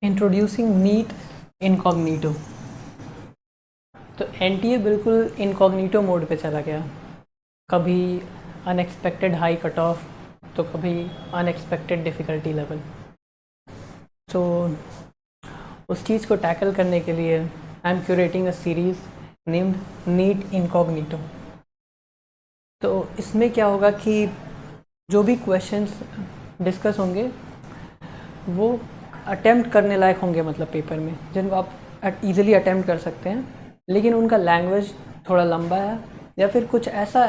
Introducing NEET incognito. तो NTA बिल्कुल incognito mode पे चला गया, कभी अनएक्सपेक्टेड हाई कट ऑफ तो कभी अनएक्सपेक्टेड डिफ़िकल्टी लेवल। तो उस चीज़ को टैकल करने के लिए I am curating a series named NEET incognito. तो इसमें क्या होगा कि जो भी क्वेश्चंस डिस्कस होंगे वो अटेम्प्ट करने लायक होंगे, मतलब पेपर में जिनको आप इजीली अटेम्प्ट कर सकते हैं, लेकिन उनका लैंग्वेज थोड़ा लंबा है या फिर कुछ ऐसा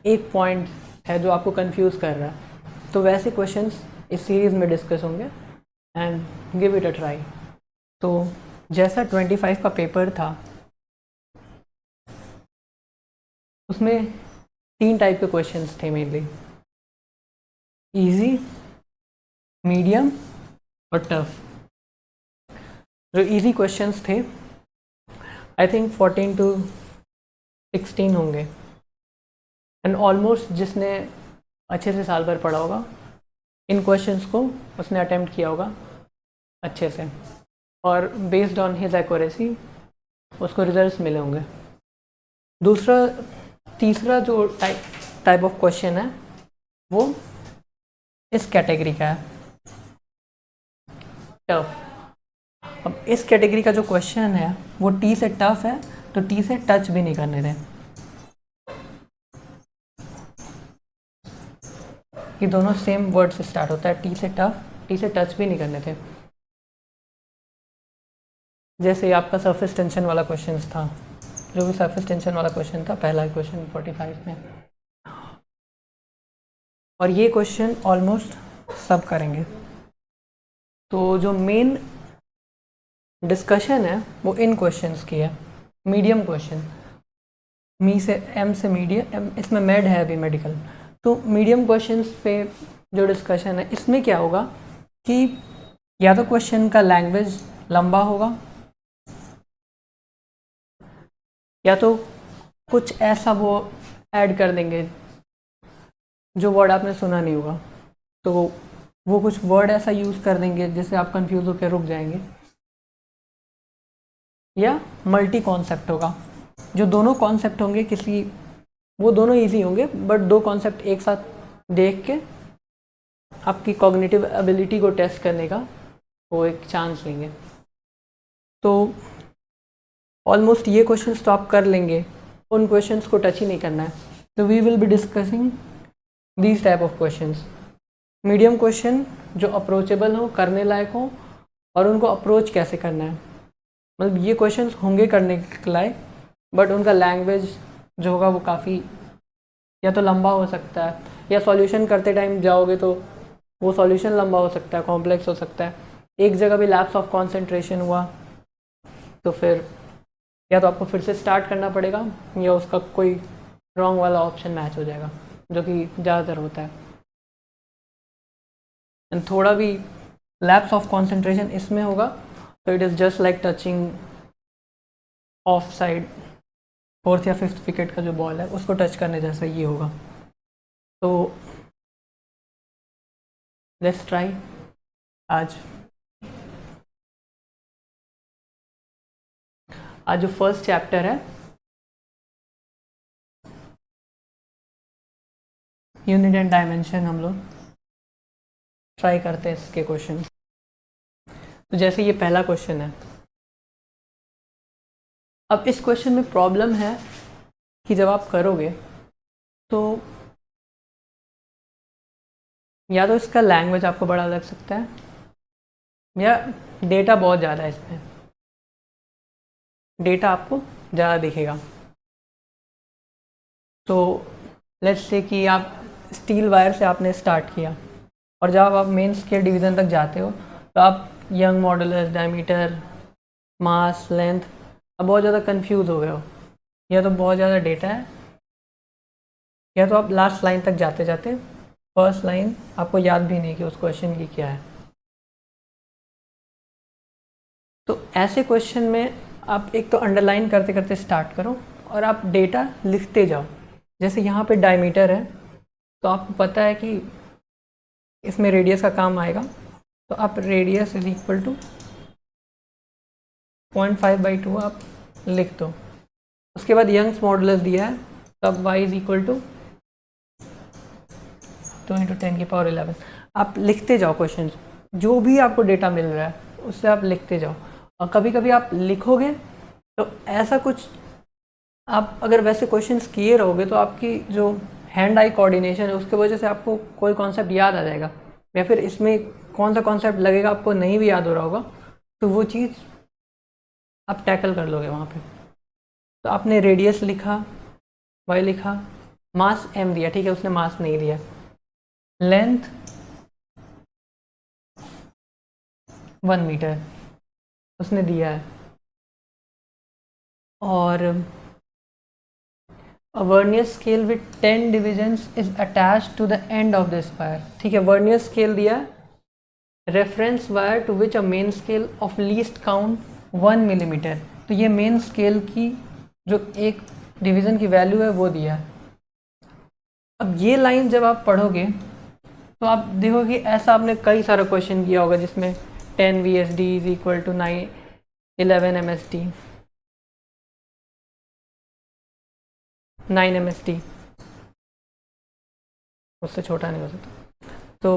एक पॉइंट है जो आपको कंफ्यूज कर रहा है। तो वैसे क्वेश्चंस इस सीरीज़ में डिस्कस होंगे and give it a try. तो जैसा 25 का पेपर था उसमें 3 टाइप के क्वेश्चंस थे मेनली, इजी, मीडियम और टफ। जो इजी क्वेश्चंस थे आई थिंक 14 to 16 होंगे, एंड ऑलमोस्ट जिसने अच्छे से साल भर पढ़ा होगा इन क्वेश्चंस को उसने अटेम्प्ट किया होगा अच्छे से, और बेस्ड ऑन हिज एक्यूरेसी उसको रिजल्ट्स मिले होंगे। तीसरा जो टाइप ऑफ क्वेश्चन है वो इस कैटेगरी का है, टफ। अब इस कैटेगरी का जो क्वेश्चन है वो टी से टफ है, तो टी से टच भी नहीं करने दें। ये दोनों सेम वर्ड से स्टार्ट होता है, टी से टफ, टी से टच भी नहीं करने थे। जैसे आपका सरफेस टेंशन वाला क्वेश्चन था, जो भी सरफेस टेंशन वाला क्वेश्चन था, पहला क्वेश्चन 45 में, और ये क्वेश्चन ऑलमोस्ट सब करेंगे। तो जो मेन डिस्कशन है वो इन क्वेश्चंस की है। मीडियम क्वेश्चन, मी से एम से मीडियम, इसमें मेड है अभी मेडिकल। तो मीडियम क्वेश्चंस पे जो डिस्कशन है इसमें क्या होगा कि या तो क्वेश्चन का लैंग्वेज लंबा होगा या तो कुछ ऐसा वो ऐड कर देंगे जो वर्ड आपने सुना नहीं होगा, तो वो कुछ वर्ड ऐसा यूज़ कर देंगे जिससे आप कंफ्यूज होकर रुक जाएंगे। या मल्टी कॉन्सेप्ट होगा, जो दोनों कॉन्सेप्ट होंगे वो दोनों इजी होंगे बट दो कॉन्सेप्ट एक साथ देख के आपकी कॉग्निटिव एबिलिटी को टेस्ट करने का वो एक चांस लेंगे। तो ऑलमोस्ट ये क्वेश्चंस तो आप कर लेंगे, उन क्वेश्चंस को टच ही नहीं करना है। तो we will be discussing these type of questions. Medium question जो अप्रोचेबल हो, करने लायक हो, और उनको अप्रोच कैसे करना है, मतलब ये क्वेश्चंस होंगे करने के लायक, बट उनका लैंग्वेज जो होगा वो काफ़ी या तो लंबा हो सकता है, या सॉल्यूशन करते टाइम जाओगे तो वो सॉल्यूशन लंबा हो सकता है, कॉम्प्लेक्स हो सकता है, एक जगह भी लैप्स ऑफ कॉन्सेंट्रेशन हुआ तो फिर या तो आपको फिर से स्टार्ट करना पड़ेगा या उसका कोई रॉन्ग वाला ऑप्शन मैच हो जाएगा, जो कि ज़्यादातर होता है। एंड थोड़ा भी लैप्स ऑफ कॉन्सेंट्रेशन इसमें होगा तो it is just like touching of side 4th या 5th विकेट का जो बॉल है उसको टच करने जैसा ये होगा। तो लेट्स ट्राई। आज जो फर्स्ट चैप्टर है यूनिट एंड डायमेंशन, हम लोग ट्राई करते हैं इसके क्वेश्चन। तो जैसे ये पहला क्वेश्चन है, अब इस क्वेश्चन में प्रॉब्लम है कि जब आप करोगे तो या तो इसका लैंग्वेज आपको बड़ा लग सकता है या डेटा बहुत ज़्यादा है, इसमें डेटा आपको ज़्यादा दिखेगा। तो लेट्स से कि आप स्टील वायर से आपने स्टार्ट किया और जब आप मेन स्केल डिवीज़न तक जाते हो तो आप यंग मॉडुलस, डायमीटर, मास, लेंथ, अब बहुत ज़्यादा कंफ्यूज हो गए हो, या तो बहुत ज़्यादा डेटा है या तो आप लास्ट लाइन तक जाते जाते फर्स्ट लाइन आपको याद भी नहीं कि उस क्वेश्चन की क्या है। तो ऐसे क्वेश्चन में आप एक तो अंडरलाइन करते करते स्टार्ट करो और आप डेटा लिखते जाओ। जैसे यहाँ पे डायमीटर है तो आपको पता है कि इसमें रेडियस का काम आएगा, तो आप रेडियस इज इक्वल टू 0.5/2 आप लिख दो। उसके बाद यंग्स मॉडुलस दिया है, तब y इज इक्वल टू 2 × 10⁻11। आप लिखते जाओ क्वेश्चन, जो भी आपको डेटा मिल रहा है उससे आप लिखते जाओ। और कभी कभी आप लिखोगे तो ऐसा कुछ, आप अगर वैसे क्वेश्चंस किए रहोगे तो आपकी जो हैंड आई कोऑर्डिनेशन है उसके वजह से आपको कोई कॉन्सेप्ट याद आ जाएगा, या फिर इसमें कौन सा कॉन्सेप्ट लगेगा आपको नहीं भी याद हो रहा होगा, तो वो चीज़ आप टैकल कर लोगे वहाँ पे। तो आपने रेडियस लिखा, वाई लिखा, मास m दिया, ठीक है, उसने मास नहीं दिया, लेंथ 1 मीटर उसने दिया है, और a vernier scale with 10 divisions is attached to the end of this wire, ठीक है, वर्नियर स्केल दिया, reference wire to which a main scale of least count 1 millimetre. तो ये मेन स्केल की जो एक डिवीज़न की वैल्यू है वो दिया। अब ये लाइन जब आप पढ़ोगे तो आप देखोगे ऐसा आपने कई सारा क्वेश्चन किया होगा जिसमें 10 VSD is equal to 11 MSD, 9 MSD, उससे छोटा नहीं हो सकता। तो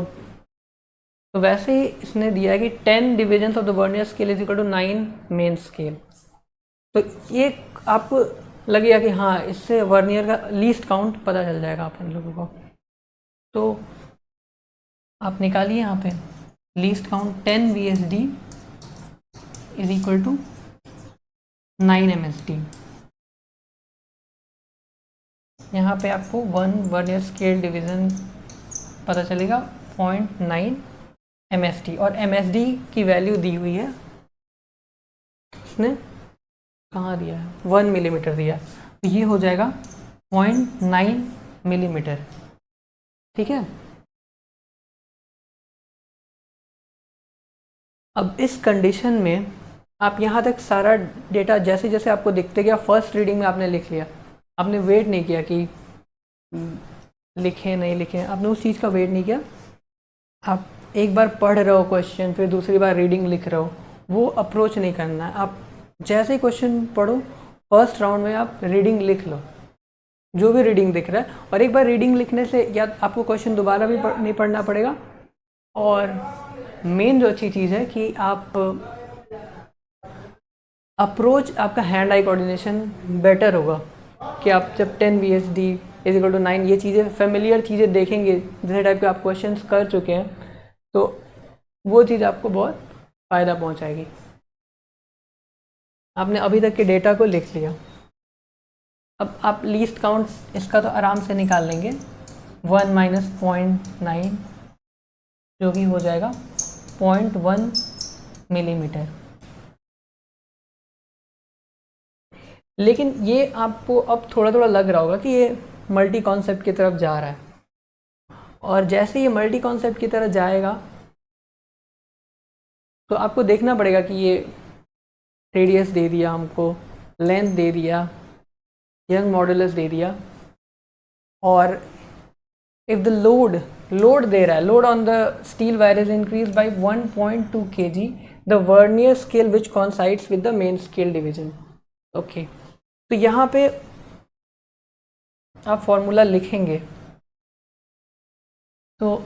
वैसे ही इसने दिया है कि 10 divisions of the vernier scale is equal to 9 main scale. तो ये आपको लगेगा कि हाँ, इससे वर्नियर का लीस्ट काउंट पता चल जाएगा अपन लोगों को। तो आप निकालिए यहाँ पे least count 10 VSD is equal to 9 MSD। यहाँ पे आपको 1 वर्नियर स्केल डिवीज़न पता चलेगा 0.9 MSD, और MSD की वैल्यू दी हुई है, इसने कहाँ दिया है, 1 मिलीमीटर दिया, तो ये हो जाएगा 0.9 मिलीमीटर, ठीक है। अब इस कंडीशन में आप यहाँ तक सारा डेटा जैसे जैसे आपको दिखते गया, फर्स्ट रीडिंग में आपने लिख लिया, आपने वेट नहीं किया कि लिखें नहीं लिखें, आपने उस चीज़ का वेट नहीं किया। आप एक बार पढ़ रहे हो क्वेश्चन, फिर दूसरी बार रीडिंग लिख रहे हो, वो अप्रोच नहीं करना है। आप जैसे ही क्वेश्चन पढ़ो, फर्स्ट राउंड में आप रीडिंग लिख लो, जो भी रीडिंग दिख रहा है, और एक बार रीडिंग लिखने से या आपको क्वेश्चन दोबारा भी नहीं पढ़ना पड़ेगा। और मेन जो अच्छी चीज़ है कि आप अप्रोच, आपका हैंड आई कोऑर्डिनेशन बेटर होगा, कि आप जब 10 VSD इज इक्वल टू 9 ये चीज़ें फेमिलियर चीज़ें देखेंगे, जैसे टाइप के आप क्वेश्चंस कर चुके हैं, तो वो चीज़ आपको बहुत फ़ायदा पहुंचाएगी। आपने अभी तक के डेटा को लिख लिया, अब आप लीस्ट काउंट इसका तो आराम से निकाल लेंगे, 1 माइनस 0.9 जो कि हो जाएगा 0.1 मिलीमीटर। लेकिन ये आपको अब थोड़ा थोड़ा लग रहा होगा कि ये मल्टी कॉन्सेप्ट की तरफ जा रहा है, और जैसे ये मल्टी कॉन्सेप्ट की तरफ जाएगा तो आपको देखना पड़ेगा कि ये रेडियस दे दिया हमको, लेंथ दे दिया, यंग मॉडुलस दे दिया, और इफ़ द लोड दे रहा है, load on the steel wire is increase by 1.2 kg, the vernier scale which coincides with the main scale division. Okay, तो यहाँ पे आप फॉर्मूला लिखेंगे, तो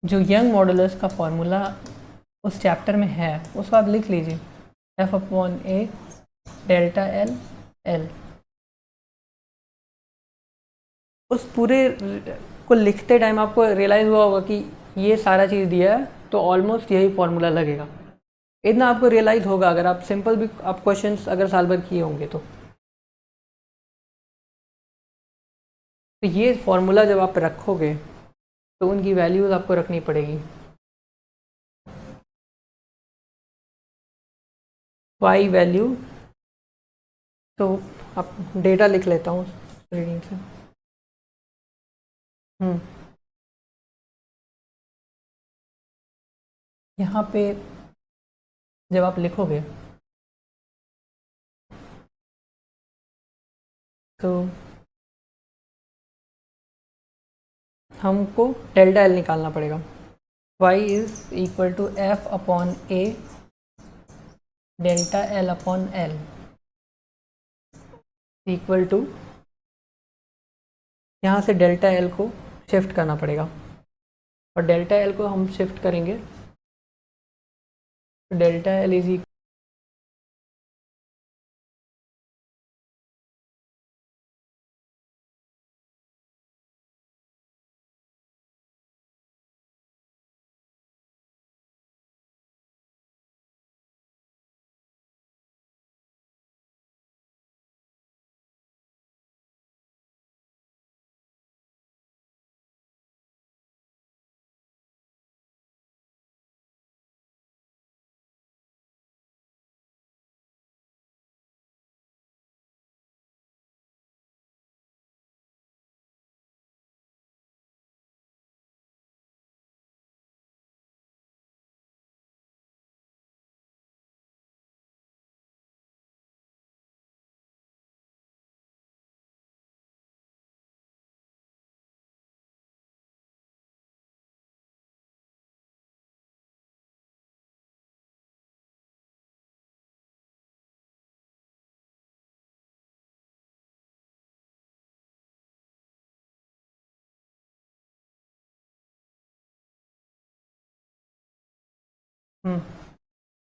जो यंग मॉडुलस का फॉर्मूला उस चैप्टर में है उसको आप लिख लीजिए, F/A डेल्टा L। उस पूरे को लिखते टाइम आपको रियलाइज़ हुआ होगा कि ये सारा चीज़ दिया है, तो ऑलमोस्ट यही फॉर्मूला लगेगा। इतना आपको रियलाइज़ होगा अगर आप सिंपल भी आप क्वेश्चंस अगर साल भर किए होंगे तो ये फॉर्मूला जब आप रखोगे तो उनकी वैल्यूज़ आपको रखनी पड़ेगी। वाई वैल्यू, तो आप डेटा लिख लेता हूँ रीडिंग से। यहाँ पे जब आप लिखोगे तो हमको डेल्टा एल निकालना पड़ेगा। y is equal to F upon A delta L upon L equal to, यहाँ से डेल्टा एल को शिफ्ट करना पड़ेगा और डेल्टा एल को हम शिफ्ट करेंगे तो डेल्टा एल इज इक्वल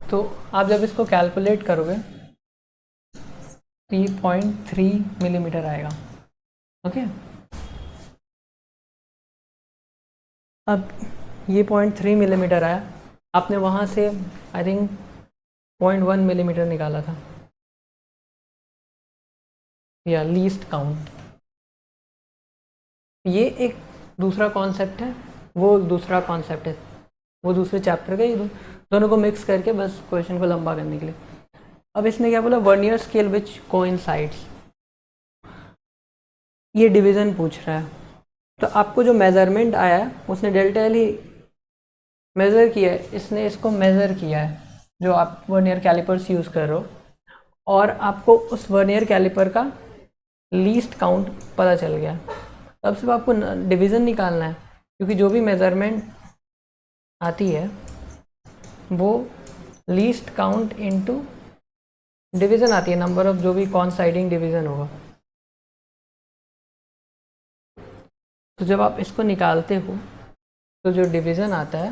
तो आप जब इसको कैलकुलेट करोगे 3.3 मिलीमीटर आएगा। ओके, अब ये 0.3 मिलीमीटर आया, आपने वहाँ से आई थिंक 0.1 मिलीमीटर निकाला था या लीस्ट काउंट। ये एक दूसरा कॉन्सेप्ट है, वो दूसरा कॉन्सेप्ट है, वो दूसरे चैप्टर का, ये दोनों को मिक्स करके बस क्वेश्चन को लंबा करने के लिए। अब इसने क्या बोला, वर्नियर स्केल विच कोइंसाइड्स, ये डिवीज़न पूछ रहा है। तो आपको जो मेज़रमेंट आया है उसने डेल्टा एल ही मेज़र किया है, इसने इसको मेज़र किया है जो आप वर्नियर कैलिपर्स यूज़ कर रहे हो, और आपको उस वर्नियर कैलिपर का लीस्ट काउंट पता चल गया। अब सिर्फ आपको डिवीज़न निकालना है, क्योंकि जो भी मेज़रमेंट आती है वो लीस्ट काउंट इनटू डिवीज़न आती है, नंबर ऑफ जो भी कोइंसाइडिंग डिवीज़न होगा। तो जब आप इसको निकालते हो तो जो डिवीज़न आता है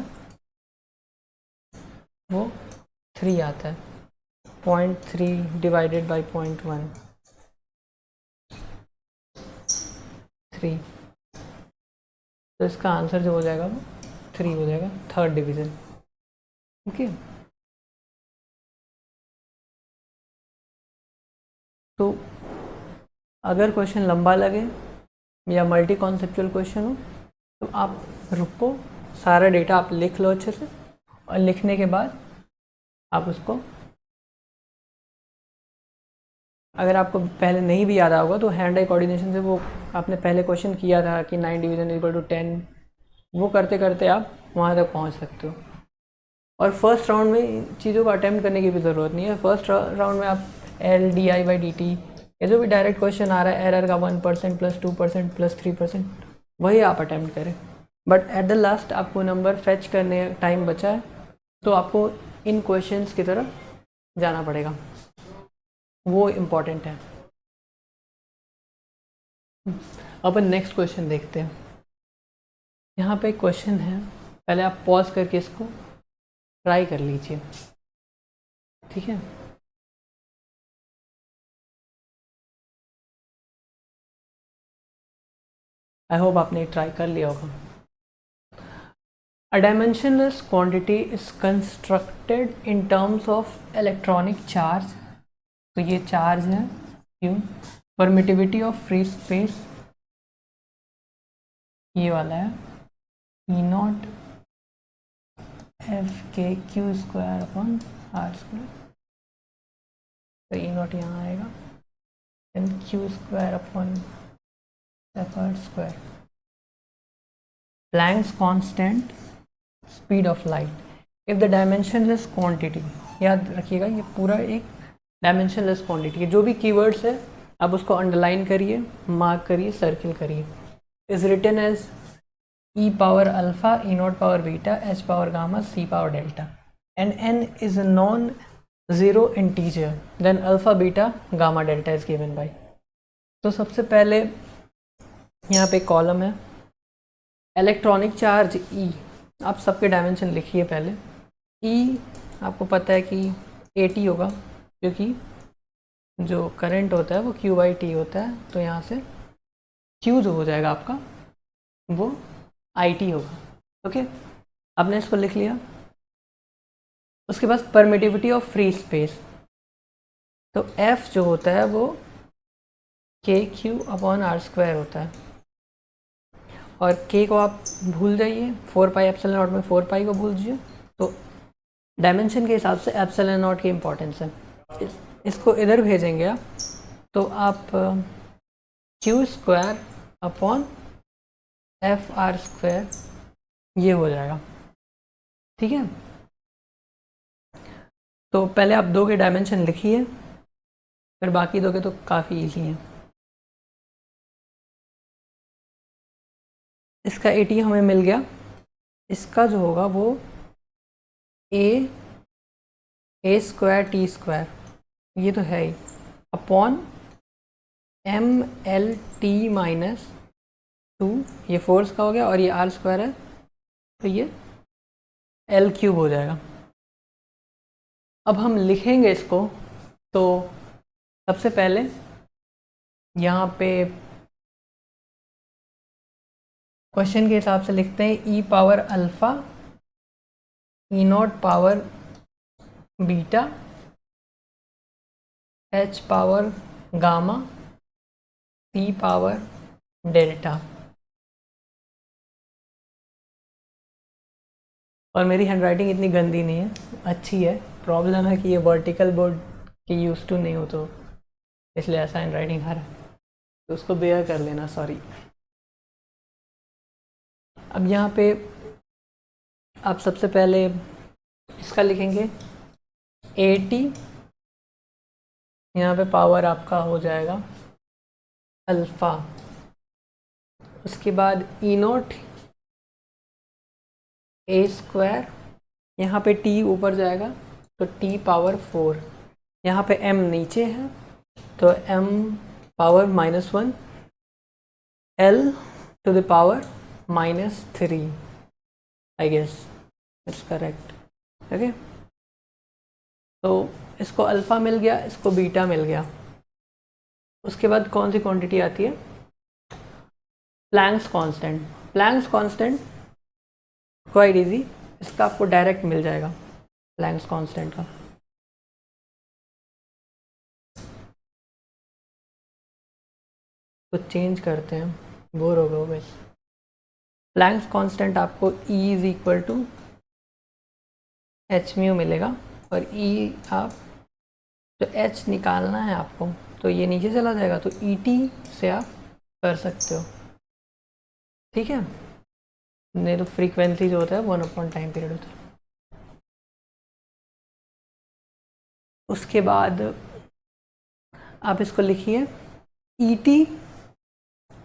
वो 3 आता है, 0.3 डिवाइडेड बाई 0.1, 3। तो इसका आंसर जो हो जाएगा वो 3 हो जाएगा, थर्ड डिवीज़न। ओके, तो अगर क्वेश्चन लंबा लगे या मल्टी कॉन्सेप्चुअल क्वेश्चन हो तो आप रुको, सारा डेटा आप लिख लो अच्छे से, और लिखने के बाद आप उसको, अगर आपको पहले नहीं भी याद होगा तो हैंड आई कोऑर्डिनेशन से, वो आपने पहले क्वेश्चन किया था कि 9 डिवीज़न इक्वल टू 10, वो करते करते आप वहाँ तक पहुँच सकते हो। और फर्स्ट राउंड में इन चीज़ों को अटैम्प्ट करने की भी ज़रूरत नहीं है। फर्स्ट राउंड में आप L D I by D T, ये जो भी डायरेक्ट क्वेश्चन आ रहा है एरर का 1% प्लस 2% प्लस 3%, वही आप अटैम्प्ट करें। बट एट द लास्ट आपको नंबर फेच करने टाइम बचा है, तो आपको इन क्वेश्चंस की तरफ जाना पड़ेगा, वो इम्पॉर्टेंट है। अपन नेक्स्ट क्वेश्चन देखते हैं। यहाँ पे एक क्वेश्चन है, पहले आप पॉज करके इसको ट्राई कर लीजिए, ठीक है। आई होप आपने ट्राई कर लिया होगा। A dimensionless quantity is constructed in terms of electronic charge, तो ये चार्ज है Q, permittivity of free space ये वाला है E naught F K Q square upon R square, तो E नॉट यहाँ आएगा and Q square upon F R square. Planck's constant speed of light if the dimensionless quantity, याद रखिएगा ये पूरा एक डायमेंशनलेस क्वांटिटी है। जो भी कीवर्ड्स है आप उसको अंडरलाइन करिए, मार्क करिए, सर्किल करिए। Is written as e power alpha, e naught power beta, h power gamma, c power delta, and n is a non-zero integer, then alpha, beta, gamma, delta is given by. तो सबसे पहले यहाँ पे column है electronic charge E, आप सबके dimension लिखिए पहले। E आपको पता है कि 80 होगा, क्योंकि जो करंट होता है वो Q/T होता है, तो यहाँ से Q जो हो जाएगा आपका वो IT होगा। ओके, आपने इसको लिख लिया। उसके बाद परमिटिविटी ऑफ फ्री स्पेस, तो F जो होता है वो KQ/R² होता है, और K को आप भूल जाइए, 4πε0 में 4π को भूल जाइए, तो डायमेंशन के हिसाब से ε0 की इम्पोर्टेंस है। इसको इधर भेजेंगे आप, तो आप Q²/FR² ये हो जाएगा। ठीक है, तो पहले आप दो के डायमेंशन लिखिए, फिर बाकी दो के तो काफ़ी इजी हैं। इसका 80 हमें मिल गया, इसका जो होगा वो a² ये तो है ही, अपॉन MLT-2, ये फोर्स का हो गया, और ये R² है, तो ये L³ हो जाएगा। अब हम लिखेंगे इसको, तो सबसे पहले यहाँ पे क्वेश्चन के हिसाब से लिखते हैं e power alpha, e not power beta, h power gamma, c power delta. और मेरी हैंडराइटिंग इतनी गंदी नहीं है, अच्छी है। प्रॉब्लम है कि ये वर्टिकल बोर्ड के यूज टू नहीं हो, तो इसलिए ऐसा हैंडराइटिंग आ रहा है, तो उसको बेयर कर लेना, सॉरी। अब यहाँ पे आप सबसे पहले इसका लिखेंगे 80, यहाँ पे पावर आपका हो जाएगा अल्फ़ा, उसके बाद ई नॉट A², यहाँ पे t ऊपर जाएगा तो t पावर 4, यहाँ पे m नीचे है तो m power -1, L to the power -3, I guess it's correct. Okay, तो इसको अल्फ़ा मिल गया, इसको बीटा मिल गया। उसके बाद कौन सी क्वांटिटी आती है? Planck's constant. Planck's constant quite easy, इसका आपको डायरेक्ट मिल जाएगा प्लैंक्स कांस्टेंट का। तो चेंज करते हैं, बोर हो गए बस। प्लैंक्स कांस्टेंट आपको E is equal to H mu मिलेगा, और E आप जो H निकालना है आपको, तो ये नीचे चला जाएगा, तो ET से आप कर सकते हो। ठीक है, नहीं तो फ्रीक्वेंसी जो होता है 1 टाइम पीरियड होता है। उसके बाद आप इसको लिखिए ET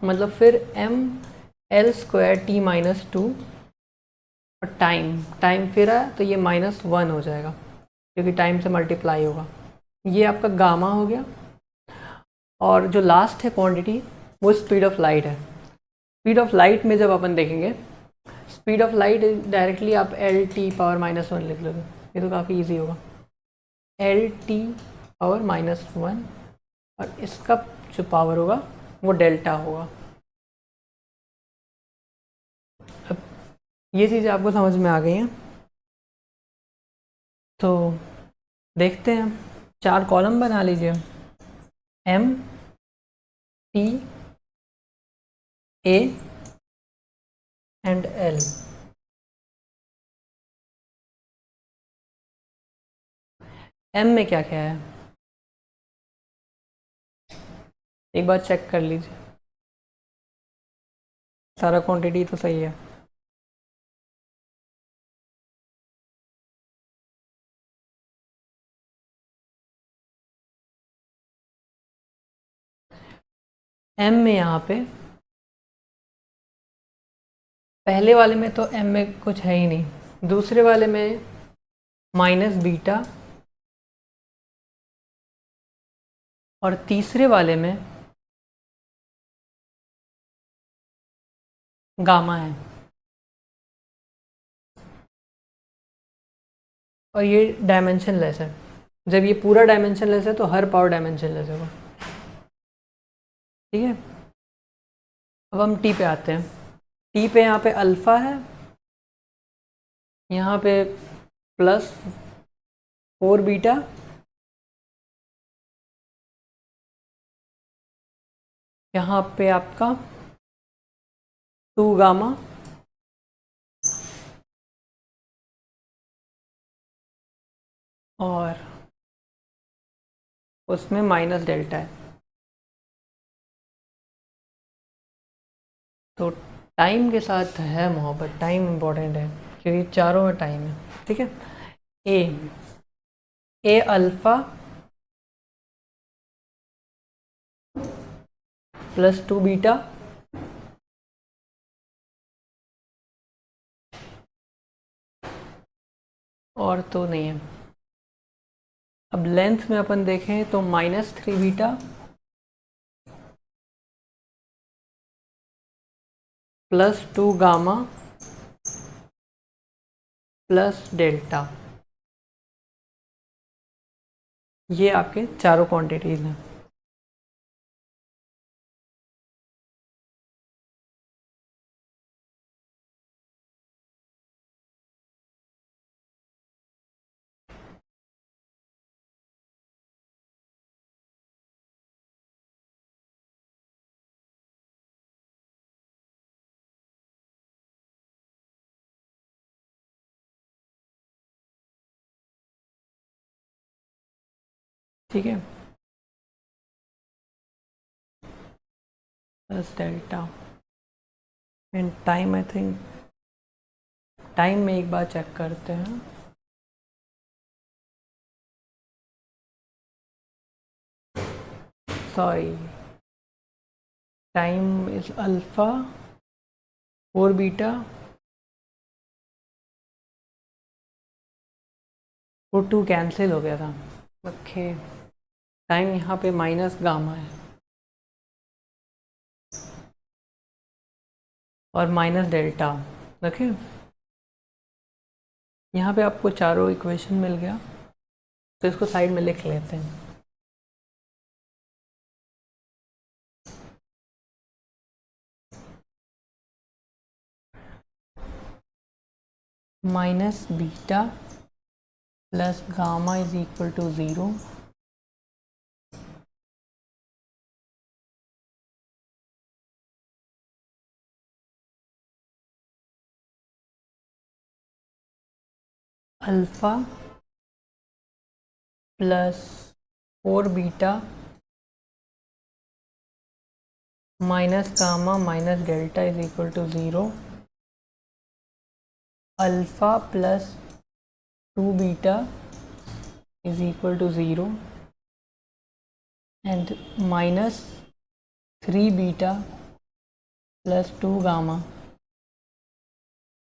मतलब फिर ML² T-2, और टाइम फिर आया तो ये -1 हो जाएगा, क्योंकि टाइम से मल्टीप्लाई होगा। ये आपका गामा हो गया, और जो लास्ट है क्वांटिटी वो स्पीड ऑफ लाइट है। स्पीड ऑफ लाइट में जब अपन देखेंगे, स्पीड ऑफ लाइट डायरेक्टली आप LT पावर -1 लिख लोगे, ये तो काफ़ी इजी होगा। LT पावर -1, और इसका जो पावर होगा वो डेल्टा होगा। अब ये चीज़ें आपको समझ में आ गई हैं, तो देखते हैं। 4 कॉलम बना लीजिए, M, T, A and L। M में क्या क्या है एक बार चेक कर लीजिए, सारा क्वांटिटी तो सही है। M में यहाँ पे पहले वाले में तो m में कुछ है ही नहीं, दूसरे वाले में माइनस बीटा, और तीसरे वाले में गामा है। और ये डायमेंशनलेस है। जब ये पूरा डायमेंशनलेस है तो हर पावर डायमेंशनलेस होगा। ठीक है, अब हम टी पे आते हैं। टी पे यहाँ पे अल्फ़ा है, यहाँ पे प्लस 4 बीटा, यहाँ पे आपका 2 गामा, और उसमें माइनस डेल्टा है। तो टाइम के साथ है मोहब्बत, टाइम इम्पोर्टेंट है क्योंकि चारों में टाइम है। ठीक है, ए अल्फ़ा प्लस 2 बीटा, और तो नहीं है। अब लेंथ में अपन देखें तो minus 3 beta plus 2 gamma plus delta, ये आपके चारों क्वांटिटीज हैं। ठीक है, plus delta and time. I think time में एक बार चेक करते हैं। Sorry, time is alpha 4 beta, वो 2 कैंसिल हो गया था। ओके, टाइम यहाँ पे माइनस गामा है और माइनस डेल्टा। देखिए यहाँ पे आपको चारों इक्वेशन मिल गया, तो इसको साइड में लिख लेते हैं। Minus beta plus gamma is equal to 0, alpha plus 4 beta minus gamma minus delta is equal to 0, alpha plus 2 beta is equal to 0 and minus 3 beta plus 2 gamma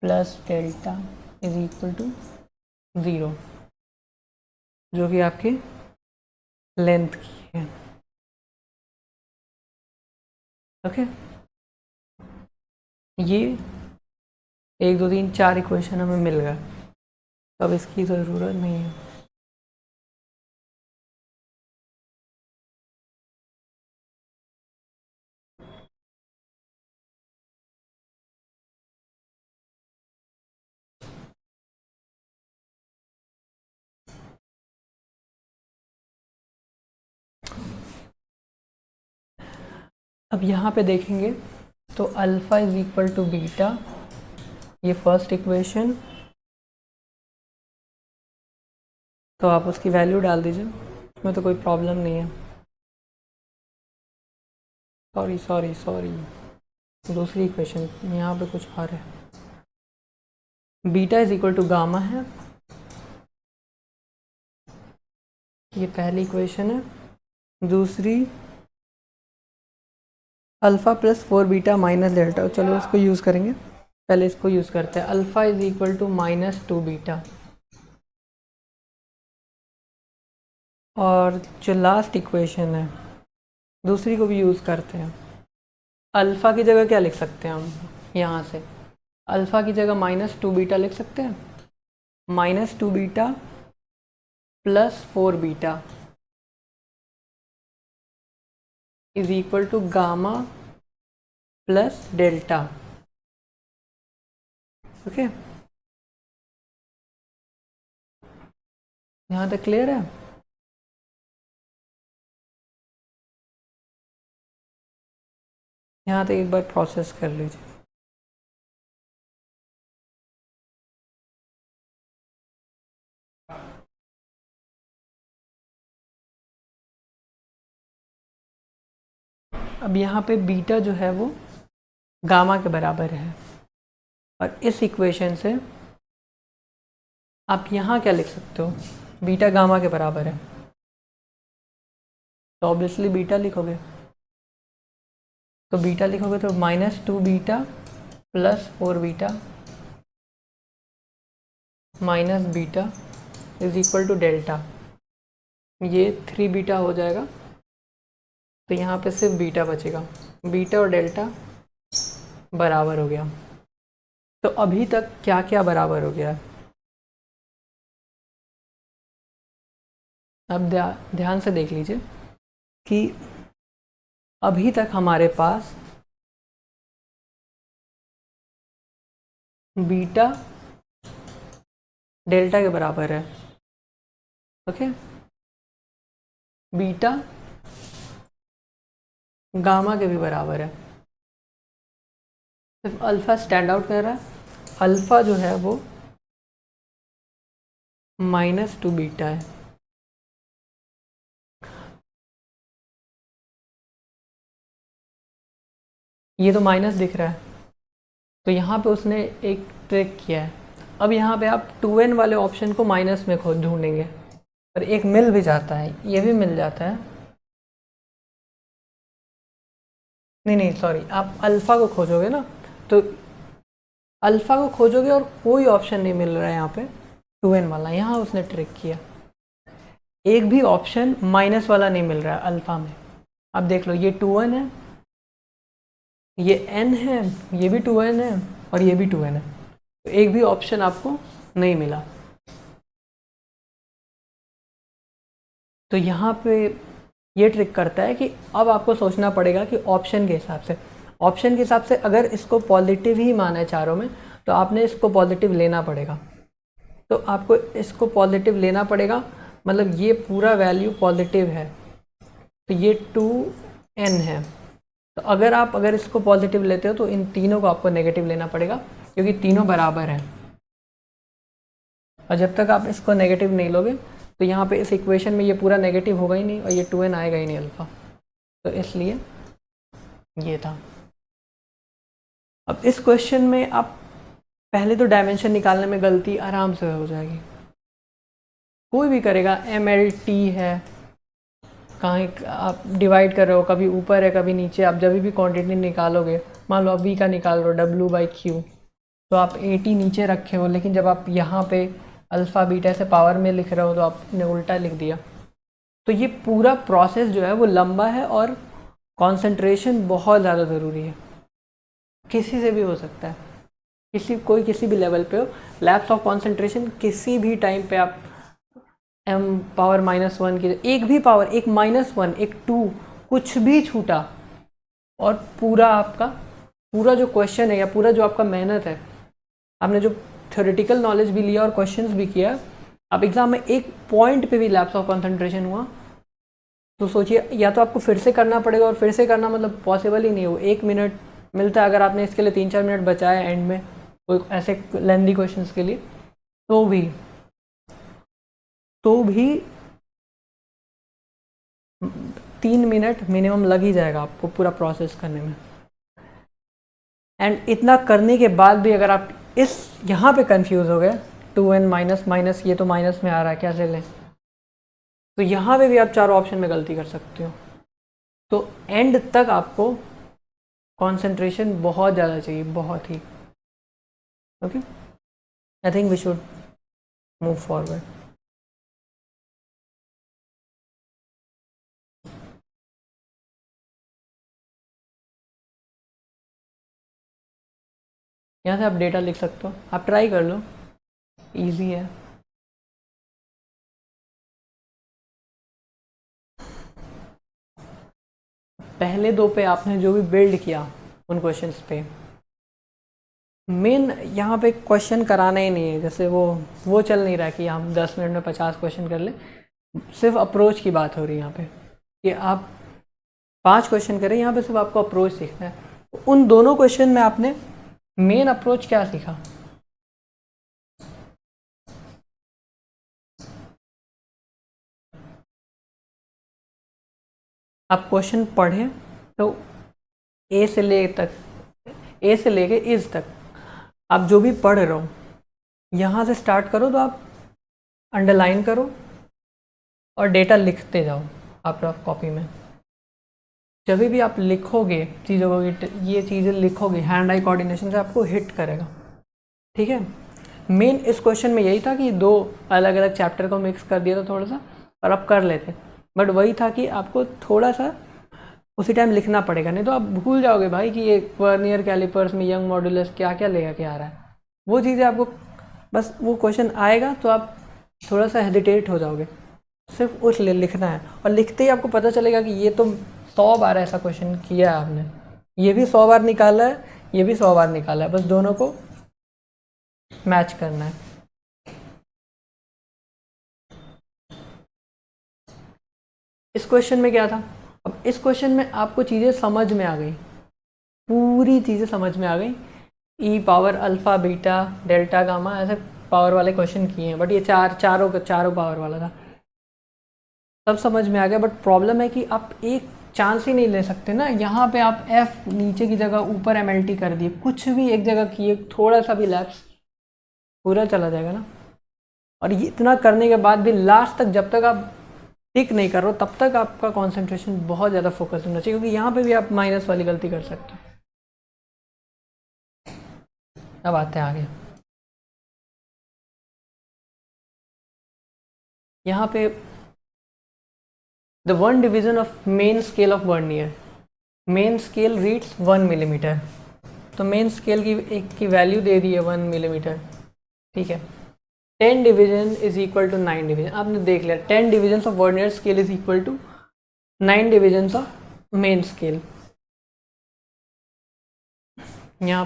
plus delta is equal to 0, जो कि आपकी length की है। Okay, ये 1 2 3 4 equation हमें मिल गए, अब इसकी ज़रूरत नहीं है। अब यहाँ पे देखेंगे तो alpha is equal to beta, ये फर्स्ट इक्वेशन, तो आप उसकी वैल्यू डाल दीजिए, उसमें तो कोई प्रॉब्लम नहीं है। सॉरी सॉरी सॉरी, दूसरी इक्वेशन यहाँ पे कुछ और है। Beta is equal to gamma है, ये पहली इक्वेशन है। दूसरी alpha plus 4 beta minus delta, चलो उसको यूज़ करेंगे। पहले इसको यूज़ करते हैं। Alpha is equal to -2 beta, और जो लास्ट इक्वेशन है दूसरी को भी यूज़ करते हैं। अल्फ़ा की जगह क्या लिख सकते हैं हम यहाँ से? अल्फ़ा की जगह -2 बीटा लिख सकते हैं। -2 beta plus 4 beta is equal to gamma plus delta. Okay, यहाँ तक क्लियर है? यहाँ तक एक बार प्रोसेस कर लीजिए। अब यहाँ पे बीटा जो है वो गामा के बराबर है, और इस इक्वेशन से आप यहाँ क्या लिख सकते हो? बीटा गामा के बराबर है, तो ऑब्वियसली बीटा लिखोगे। तो बीटा लिखोगे तो -2 beta plus 4 beta minus beta is equal to delta. ये 3 बीटा हो जाएगा, तो यहाँ पे सिर्फ बीटा बचेगा। बीटा और डेल्टा बराबर हो गया। तो अभी तक क्या क्या बराबर हो गया? अब ध्यान से देख लीजिए कि अभी तक हमारे पास बीटा डेल्टा के बराबर है। ओके, बीटा गामा के भी बराबर है। सिर्फ अल्फ़ा स्टैंड आउट कर रहा है। अल्फ़ा जो है वो -2 बीटा है। ये तो माइनस दिख रहा है, तो यहाँ पे उसने एक ट्रिक किया है। अब यहाँ पे आप 2n वाले ऑप्शन को माइनस में खोज ढूंढेंगे, पर एक मिल भी जाता है, ये भी मिल जाता है। नहीं सॉरी, आप अल्फ़ा को खोजोगे ना, तो अल्फ़ा को खोजोगे और कोई ऑप्शन नहीं मिल रहा है यहाँ पे 2n वाला। यहाँ उसने ट्रिक किया, एक भी ऑप्शन माइनस वाला नहीं मिल रहा है अल्फ़ा में। अब देख लो, ये 2n है, ये n है, ये भी 2n है, और ये भी 2n है, तो एक भी ऑप्शन आपको नहीं मिला। तो यहाँ पे ये ट्रिक करता है कि अब आपको सोचना पड़ेगा कि ऑप्शन के हिसाब से अगर इसको पॉजिटिव ही माना है चारों में, तो आपने इसको पॉजिटिव लेना पड़ेगा। तो आपको इसको पॉजिटिव लेना पड़ेगा, मतलब ये पूरा वैल्यू पॉजिटिव है, तो ये 2n है। तो अगर इसको पॉजिटिव लेते हो तो इन तीनों को आपको नेगेटिव लेना पड़ेगा, क्योंकि तीनों बराबर हैं। और जब तक आप इसको नेगेटिव नहीं लोगे तो यहाँ पे इस इक्वेशन में ये पूरा नेगेटिव होगा ही नहीं, और ये 2n आएगा ही नहीं अल्फ़ा। तो इसलिए ये था। अब इस क्वेश्चन में आप पहले तो डायमेंशन निकालने में गलती आराम से हो जाएगी, कोई भी करेगा। MLT है, कहीं आप डिवाइड कर रहे हो, कभी ऊपर है कभी नीचे। आप जब भी क्वांटिटी निकालोगे, मान लो आप V का निकाल रहे हो W/Q, तो आप 80 नीचे रखे हो, लेकिन जब आप यहाँ पे अल्फ़ा बीटा से पावर में लिख रहे हो तो आपने उल्टा लिख दिया। तो ये पूरा प्रोसेस जो है वो लंबा है, और कंसंट्रेशन बहुत ज़्यादा ज़रूरी है। किसी से भी हो सकता है, कोई किसी भी लेवल पे हो, लैप्स ऑफ कंसंट्रेशन किसी भी टाइम पे आप m⁻⁻1 की एक भी पावर, एक -1, एक 2, कुछ भी छूटा, और पूरा जो क्वेश्चन है या पूरा जो आपका मेहनत है, आपने जो थ्योरेटिकल नॉलेज भी लिया और क्वेश्चंस भी किया, आप एग्जाम में एक पॉइंट पे भी लैप्स ऑफ कंसंट्रेशन हुआ तो सोचिए, या तो आपको फिर से करना पड़ेगा, और फिर से करना मतलब पॉसिबल ही नहीं हो। 1 मिनट मिलता है, अगर आपने इसके लिए 3-4 मिनट बचाया एंड में कोई ऐसे लेंदी क्वेश्चंस के लिए, तो भी 3 मिनट मिनिमम लग ही जाएगा आपको पूरा प्रोसेस करने में। एंड इतना करने के बाद भी अगर आप यहाँ पे कंफ्यूज हो गए, 2n माइनस ये तो माइनस में आ रहा है, कैसे लें, तो यहाँ पे भी आप चारों ऑप्शन में गलती कर सकते हो। तो एंड तक आपको कंसंट्रेशन बहुत ज़्यादा चाहिए, बहुत ही। Okay, I think we should move forward. यहाँ से आप डेटा लिख सकते हो, आप ट्राई कर लो, इजी है. पहले दो पे आपने जो भी बिल्ड किया उन क्वेश्चंस पे, मेन यहाँ पे क्वेश्चन कराना ही नहीं है. जैसे वो चल नहीं रहा कि हम 10 मिनट में 50 क्वेश्चन कर ले. सिर्फ अप्रोच की बात हो रही है यहाँ पे कि आप 5 क्वेश्चन करें. यहाँ पे सिर्फ आपको अप्रोच सीखना है. उन दोनों क्वेश्चन में आपने मेन अप्रोच क्या सीखा? आप क्वेश्चन पढ़ें तो ए से लेके इज तक आप जो भी पढ़ रहे हो यहाँ से स्टार्ट करो, तो आप अंडरलाइन करो और डेटा लिखते जाओ आप रफ कॉपी में. जब भी आप लिखोगे चीज़ों को, ये चीज़ें लिखोगे, हैंड आई कोऑर्डिनेशन से आपको हिट करेगा. ठीक है, मेन इस क्वेश्चन में यही था कि दो अलग अलग चैप्टर को मिक्स कर दिया था थोड़ा सा, और आप कर लेते. बट वही था कि आपको थोड़ा सा उसी टाइम लिखना पड़ेगा, नहीं तो आप भूल जाओगे भाई कि ये वर्नियर कैलिपर्स में यंग मॉड्यूलस क्या क्या लेगा के आ रहा है. वो चीज़ें आपको बस वो क्वेश्चन आएगा तो आप थोड़ा सा हेजिटेट हो जाओगे. सिर्फ उस लिखना है, और लिखते ही आपको पता चलेगा कि ये तो 100 बार ऐसा क्वेश्चन किया है आपने, ये भी 100 बार निकाला है, ये भी 100 बार निकाला है, बस दोनों को मैच करना है. इस क्वेश्चन में क्या था? अब इस क्वेश्चन में आपको चीज़ें समझ में आ गई, पूरी चीज़ें समझ में आ गई. E power alpha beta delta gamma ऐसे पावर वाले क्वेश्चन किए हैं, बट ये चारों पावर वाला था. सब समझ में आ गया. बट प्रॉब्लम है कि आप एक चांस ही नहीं ले सकते ना. यहाँ पे आप एफ नीचे की जगह ऊपर एमएलटी कर दिए, कुछ भी एक जगह किए, थोड़ा सा भी लैप्स पूरा चला जाएगा ना. और ये इतना करने के बाद भी लास्ट तक जब तक आप टिक नहीं कर रहे हो तब तक आपका कंसंट्रेशन बहुत ज़्यादा फोकस होना चाहिए, क्योंकि यहाँ पे भी आप माइनस वाली गलती कर सकते हो. अब आते हैं आगे. यहाँ पे the one division of main scale of vernier, main scale reads 1 millimetre. तो मेन स्केल की एक की वैल्यू दे दी है 1 मिलीमीटर. ठीक है, 10 division is equal to 9 division. आपने देख लिया 10 division of vernier scale is equal to 9 division of main scale. यहाँ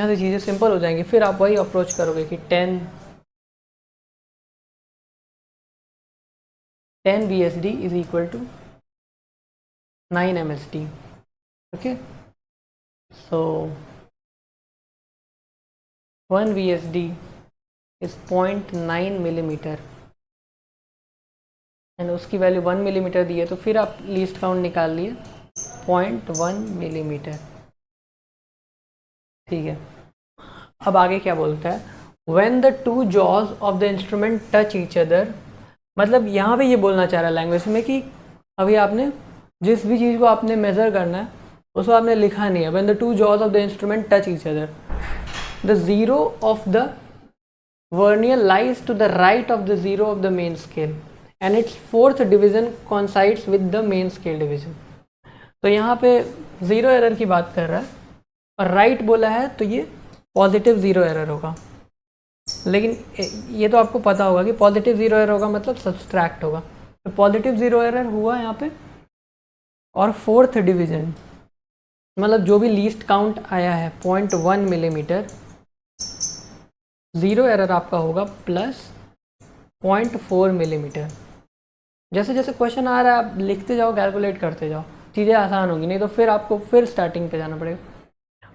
से चीज़ें सिंपल हो जाएंगी. फिर आप वही अप्रोच करोगे कि 10 VSD is equal to 9 MSD. Okay, so 1 VSD is 0.9 millimetre and उसकी वैल्यू 1 मिलीमीटर दी है, तो फिर आप लीस्ट काउंट निकाल लिए 0.1 मिलीमीटर. ठीक है, अब आगे क्या बोलता है? When the two jaws of the instrument touch each other, मतलब यहाँ पे ये बोलना चाह रहा है लैंग्वेज में कि अभी आपने जिस भी चीज़ को आपने मेज़र करना है उसको आपने लिखा नहीं है. When the two jaws of the instrument touch each other, the zero of the vernier lies to the right of the zero of the main scale and its fourth division coincides with the main scale division. तो यहाँ पे zero error की बात कर रहा है और right बोला है, तो ये पॉजिटिव ज़ीरो एरर होगा. लेकिन ये तो आपको पता होगा कि पॉजिटिव ज़ीरो एरर होगा मतलब सब्सट्रैक्ट होगा. तो पॉजिटिव ज़ीरो एरर हुआ यहाँ पे, और फोर्थ डिवीज़न मतलब जो भी लीस्ट काउंट आया है 0.1 मिलीमीटर, ज़ीरो एरर आपका होगा प्लस 0.4 मिलीमीटर. जैसे जैसे क्वेश्चन आ रहा है आप लिखते जाओ, कैलकुलेट करते जाओ, चीज़ें आसान होंगी. नहीं तो फिर आपको फिर स्टार्टिंग पे जाना पड़ेगा.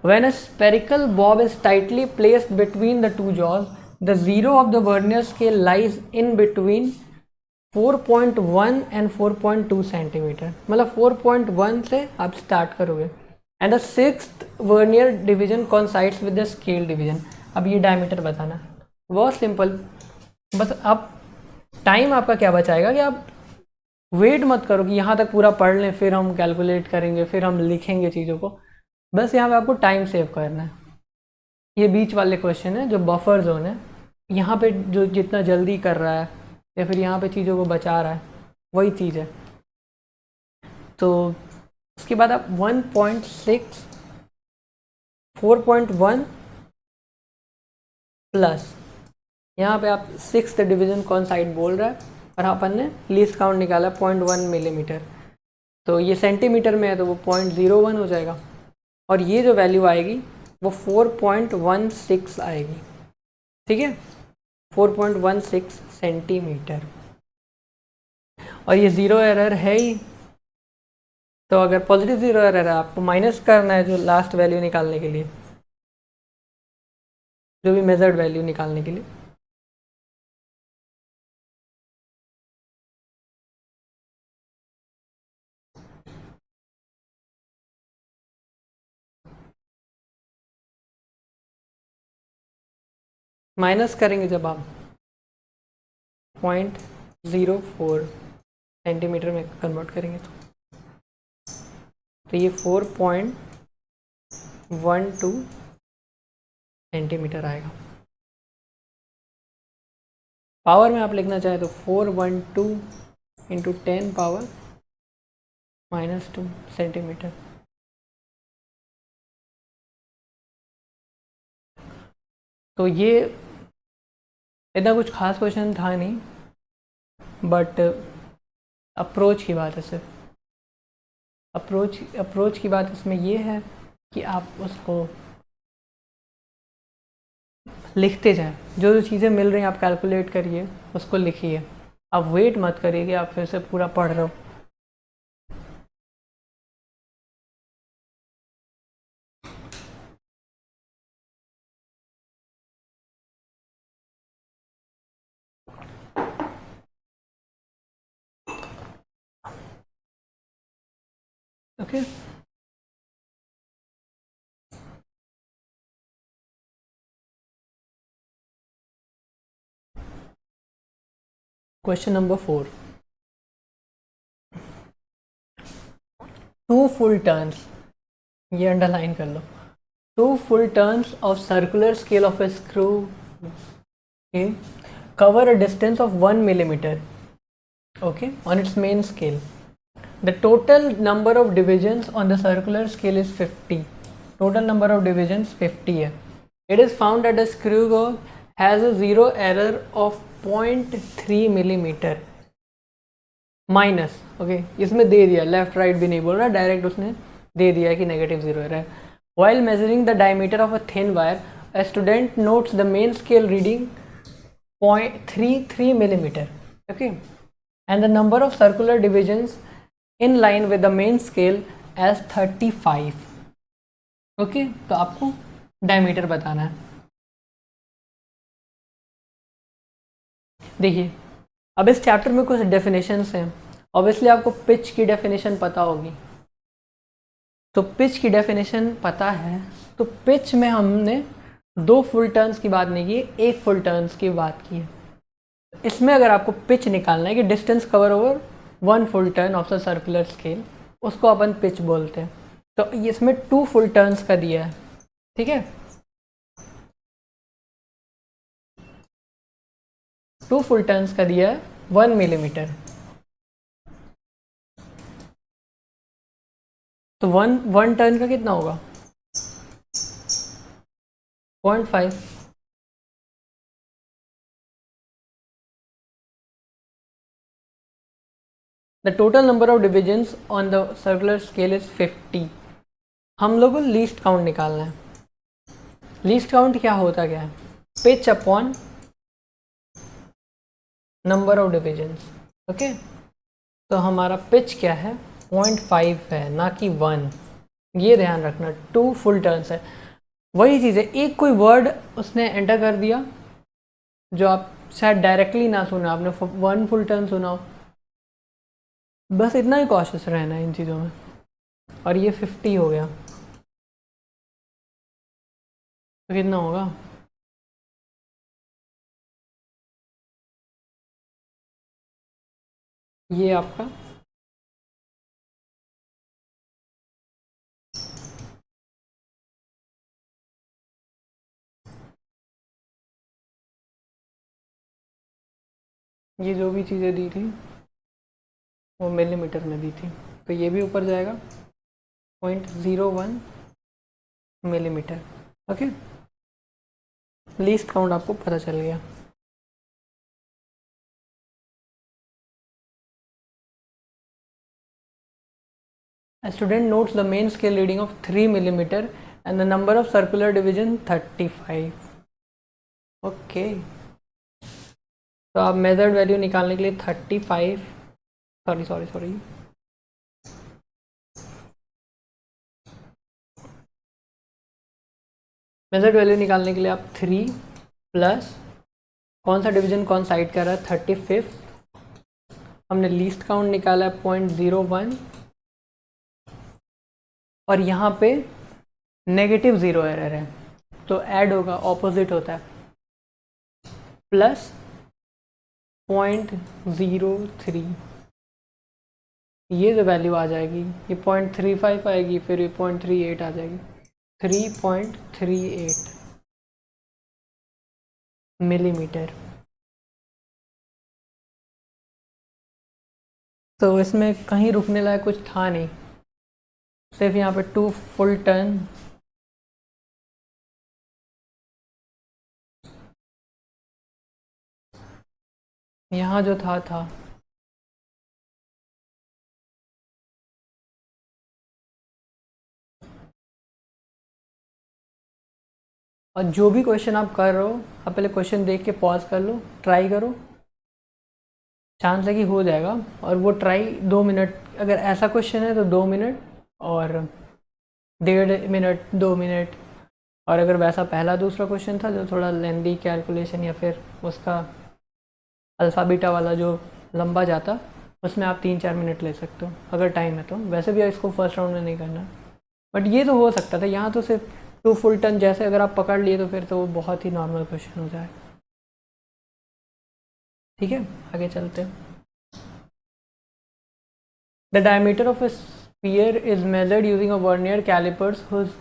When a spherical bob is tightly placed between the two jaws, the zero of the vernier scale lies in between 4.1 and 4.2 centimetre. मतलब 4.1 से आप स्टार्ट करोगे and the sixth vernier division coincides with the scale division. अब ये diameter बताना, बहुत simple. बस अब टाइम आपका क्या बचाएगा कि आप वेट मत करो कि यहाँ तक पूरा पढ़ लें फिर हम कैलकुलेट करेंगे फिर हम लिखेंगे चीज़ों को. बस यहाँ पे आपको टाइम सेव करना है। ये बीच वाले क्वेश्चन है जो बफर जोन है, यहाँ पे जो जितना जल्दी कर रहा है या फिर यहाँ पे चीज़ों को बचा रहा है वही चीज़ है। तो उसके बाद आप 1.6 4.1 प्लस यहाँ पे आप 6th डिवीज़न कौन साइड बोल रहा है, और अपन ने लीस्ट काउंट निकाला 0.1 मिलीमीटर, तो ये सेंटीमीटर में है तो वो 0.01 हो जाएगा, और ये जो वैल्यू आएगी वो 4.16 आएगी। ठीक है, 4.16 सेंटीमीटर, और ये ज़ीरो एरर है ही। तो अगर पॉजिटिव ज़ीरो एरर है आपको माइनस करना है जो लास्ट वैल्यू निकालने के लिए, जो भी मेजर्ड वैल्यू निकालने के लिए। माइनस करेंगे जब आप 0.04 सेंटीमीटर में कन्वर्ट करेंगे तो ये 4.12 सेंटीमीटर आएगा। पावर में आप लिखना चाहें तो 412 इंटू 10 पावर -2 सेंटीमीटर। तो ये इतना कुछ खास क्वेश्चन था नहीं, बट अप्रोच की बात है सिर्फ। अप्रोच की बात इसमें ये है कि आप उसको लिखते जाएं, जो जो चीज़ें मिल रही हैं आप कैलकुलेट करिए, उसको लिखिए। आप वेट मत करिए कि आप फिर से पूरा पढ़ रहे हो। Okay, question number 4, 2 full turns, ये अंडरलाइन कर लो, 2 full turns of circular scale of a screw, okay, cover a distance of 1 millimeter, okay, on its main scale. The total number of divisions on the circular scale is 50. Total number of divisions 50 है. It is found that a screw gauge has a zero error of 0.3 millimeter. Minus, okay, इसमें दे दिया, left right भी नहीं बोल रहा, direct उसने दे दिया कि नेगेटिव जीरो एरर है. While measuring the diameter of a thin wire, a student notes the main scale reading 0.33 millimeter, okay, and the number of circular divisions in line with the main scale as 35. Okay, तो आपको diameter बताना है. देखिए, अब इस chapter में कुछ definitions हैं. ऑब्वियसली आपको पिच की डेफिनेशन पता होगी, तो पिच की डेफिनेशन पता है, तो पिच में हमने 2 फुल टर्न्स की बात नहीं की, 1 फुल टर्न्स की बात की है. इसमें अगर आपको पिच निकालना है कि distance cover over 1 full turn off the circular scale, उसको अपन पिच बोलते हैं. तो इसमें 2 फुल टर्न्स का दिया है, ठीक है, 2 फुल टर्न्स का दिया है 1 मिलीमीटर. तो वन टर्न का कितना होगा 0.5. The total number of divisions on the circular scale is 50. हम लोग को लीस्ट काउंट निकालना है. लीस्ट काउंट क्या होता क्या है, pitch upon number of divisions. Okay, तो हमारा पिच क्या है 0.5 है, ना कि 1. ये ध्यान रखना, 2 फुल टर्न्स है. वही चीज़ है, एक कोई वर्ड उसने एंटर कर दिया जो आप शायद डायरेक्टली ना सुना, आपने 1 फुल टर्न सुना हो, बस इतना ही कॉशियस रहना है इन चीज़ों में. और ये 50 हो गया, तो कितना होगा, ये आपका ये जो भी चीज़ें दी थी वो मिलीमीटर में दी थी, तो ये भी ऊपर जाएगा 0.01 मिलीमीटर। ओके, लीस्ट काउंट आपको पता चल गया। A student notes the main scale reading of 3 millimeter and the number of circular division 35. Okay, तो आप मेजर्ड वैल्यू निकालने के लिए 35 सॉरी मेजर्ड वैल्यू निकालने के लिए आप 3 प्लस कौन सा डिवीजन कौन साइड कर रहा है 35, हमने लीस्ट काउंट निकाला है 0.01 और यहाँ पे -0 एरर है, तो ऐड होगा, ऑपोजिट होता है, प्लस 0.03, ये जो वैल्यू आ जाएगी ये 0.35 आएगी, फिर ये 0.38 आ जाएगी, 3.38 मिलीमीटर। तो इसमें कहीं रुकने लायक कुछ था नहीं, सिर्फ यहाँ पे 2 फुल टन यहाँ जो था और जो भी क्वेश्चन आप कर रहे हो आप पहले क्वेश्चन देख के पॉज कर लो, ट्राई करो, चांस है कि हो जाएगा। और वो ट्राई 2 मिनट, अगर ऐसा क्वेश्चन है तो 2 मिनट और 1.5 मिनट 2 मिनट, और अगर वैसा पहला दूसरा क्वेश्चन था जो थोड़ा लेंदी कैलकुलेशन या फिर उसका अल्फ़ा बीटा वाला जो लंबा जाता, उसमें आप 3-4 मिनट ले सकते हो अगर टाइम है तो। वैसे भी इसको फर्स्ट राउंड में नहीं करना, बट ये तो हो सकता था। यहाँ तो सिर्फ 2 फुल टन जैसे अगर आप पकड़ लिए तो फिर तो वो बहुत ही नॉर्मल क्वेश्चन हो जाए। ठीक है, आगे चलते हैं। The diameter of a sphere is measured using a vernier callipers whose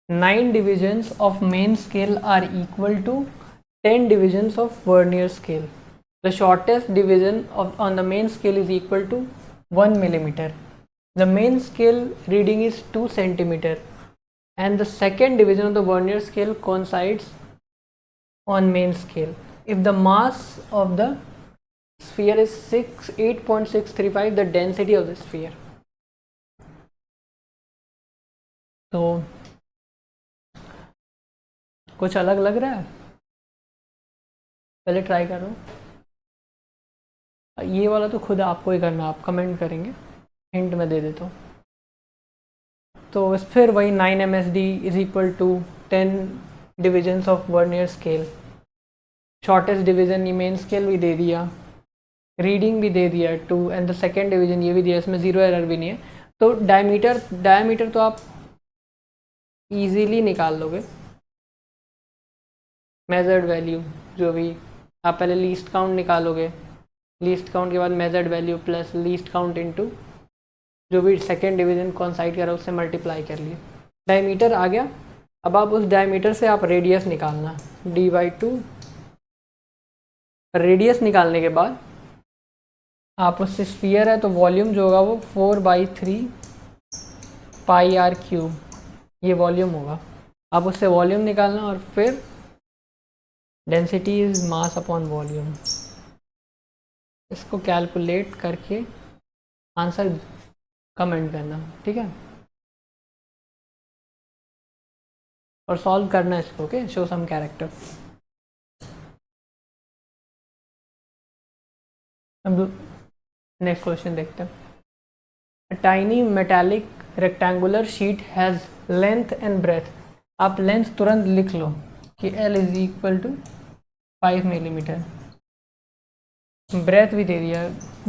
9 divisions of main scale are equal to 10 divisions of vernier scale. The shortest division on the main scale is equal to 1 millimeter. The main scale reading is 2 centimeter and the second division of the vernier scale coincides on main scale. If the mass of the sphere is 8.635, the density of the sphere. तो कुछ अलग लग रहा है, पहले try करो। ये वाला तो खुद आपको ही करना, आप कमेंट करेंगे, हिंट मैं दे देता हूँ। तो फिर वही 9 MSD is equal to 10 divisions of vernier scale. Shortest division ये मेन स्केल भी दे दिया, रीडिंग भी दे दिया 2 एंड द सेकेंड डिवीजन ये भी दिया, इसमें 0 एरर भी नहीं है। तो डायमीटर तो आप इजीली निकाल लोगे। मेजर्ड वैल्यू जो भी आप पहले लीस्ट काउंट निकालोगे, लीस्ट काउंट के बाद measured value plus least count into जो भी सेकेंड डिवीजन कॉन्साइड करा उससे मल्टीप्लाई कर लिए, डायमीटर आ गया। अब आप उस डायमीटर से आप रेडियस निकालना, d/2। रेडियस निकालने के बाद आप उससे स्फीयर है तो वॉल्यूम जो होगा वो 4/3 πr³ ये वॉल्यूम होगा। आप उससे वॉल्यूम निकालना और फिर density is mass upon volume, इसको कैलकुलेट करके आंसर कमेंट करना, ठीक है, और सॉल्व करना इसको। Okay, show some character. अब नेक्स्ट क्वेश्चन देखते हैं। A tiny metallic rectangular sheet has length and breadth. आप लेंथ तुरंत लिख लो कि L is equal to 5 millimetre, breadth भी दे दिया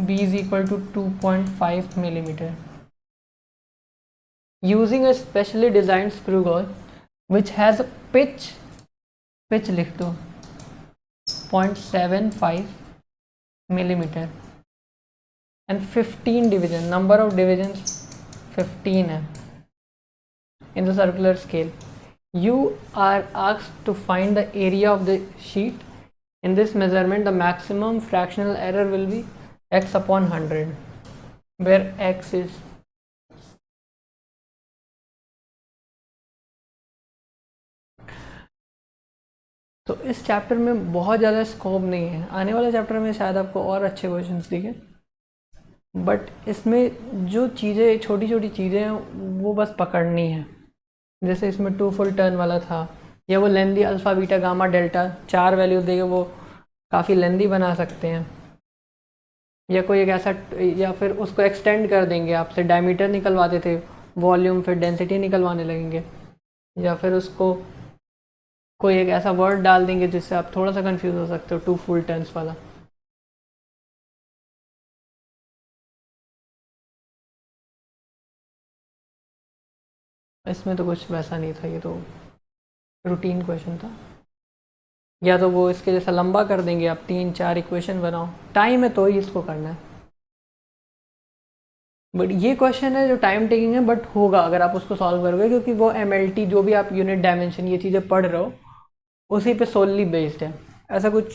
B is equal to 2.5 millimetre. Using a specially designed screw gauge which has a pitch लिख दो 0.75 millimeter and 15 division, number of divisions 15 है in the circular scale. You are asked to find the area of the sheet in this measurement the maximum fractional error will be x upon 100 where x is तो इस chapter में बहुत ज़्यादा scope नहीं है, आने वाले चैप्टर में शायद आपको और अच्छे क्वेश्चंस दिखे, बट इसमें जो चीज़ें छोटी छोटी चीज़ें हैं वो बस पकड़नी है। जैसे इसमें 2 फुल टर्न वाला था, या वो लेंदी alpha beta gamma delta 4 value देके वो काफ़ी लेंदी बना सकते हैं, या कोई एक ऐसा, या फिर उसको एक्सटेंड कर देंगे, आपसे डायमीटर निकलवाते थे वॉल्यूम फिर डेंसिटी निकलवाने लगेंगे, या फिर उसको कोई एक ऐसा वर्ड डाल देंगे जिससे आप थोड़ा सा कंफ्यूज हो सकते हो 2 फुल टर्न्स वाला। इसमें तो कुछ वैसा नहीं था, ये तो रूटीन क्वेश्चन था। या तो वो इसके जैसा लंबा कर देंगे, आप 3-4 इक्वेशन बनाओ, टाइम है तो ही इसको करना है। बट ये क्वेश्चन है जो टाइम टेकिंग है, बट होगा अगर आप उसको सॉल्व करोगे, क्योंकि वो MLT जो भी आप यूनिट डायमेंशन ये चीज़ें पढ़ रहे हो उसी पे सोलली बेस्ड है। ऐसा कुछ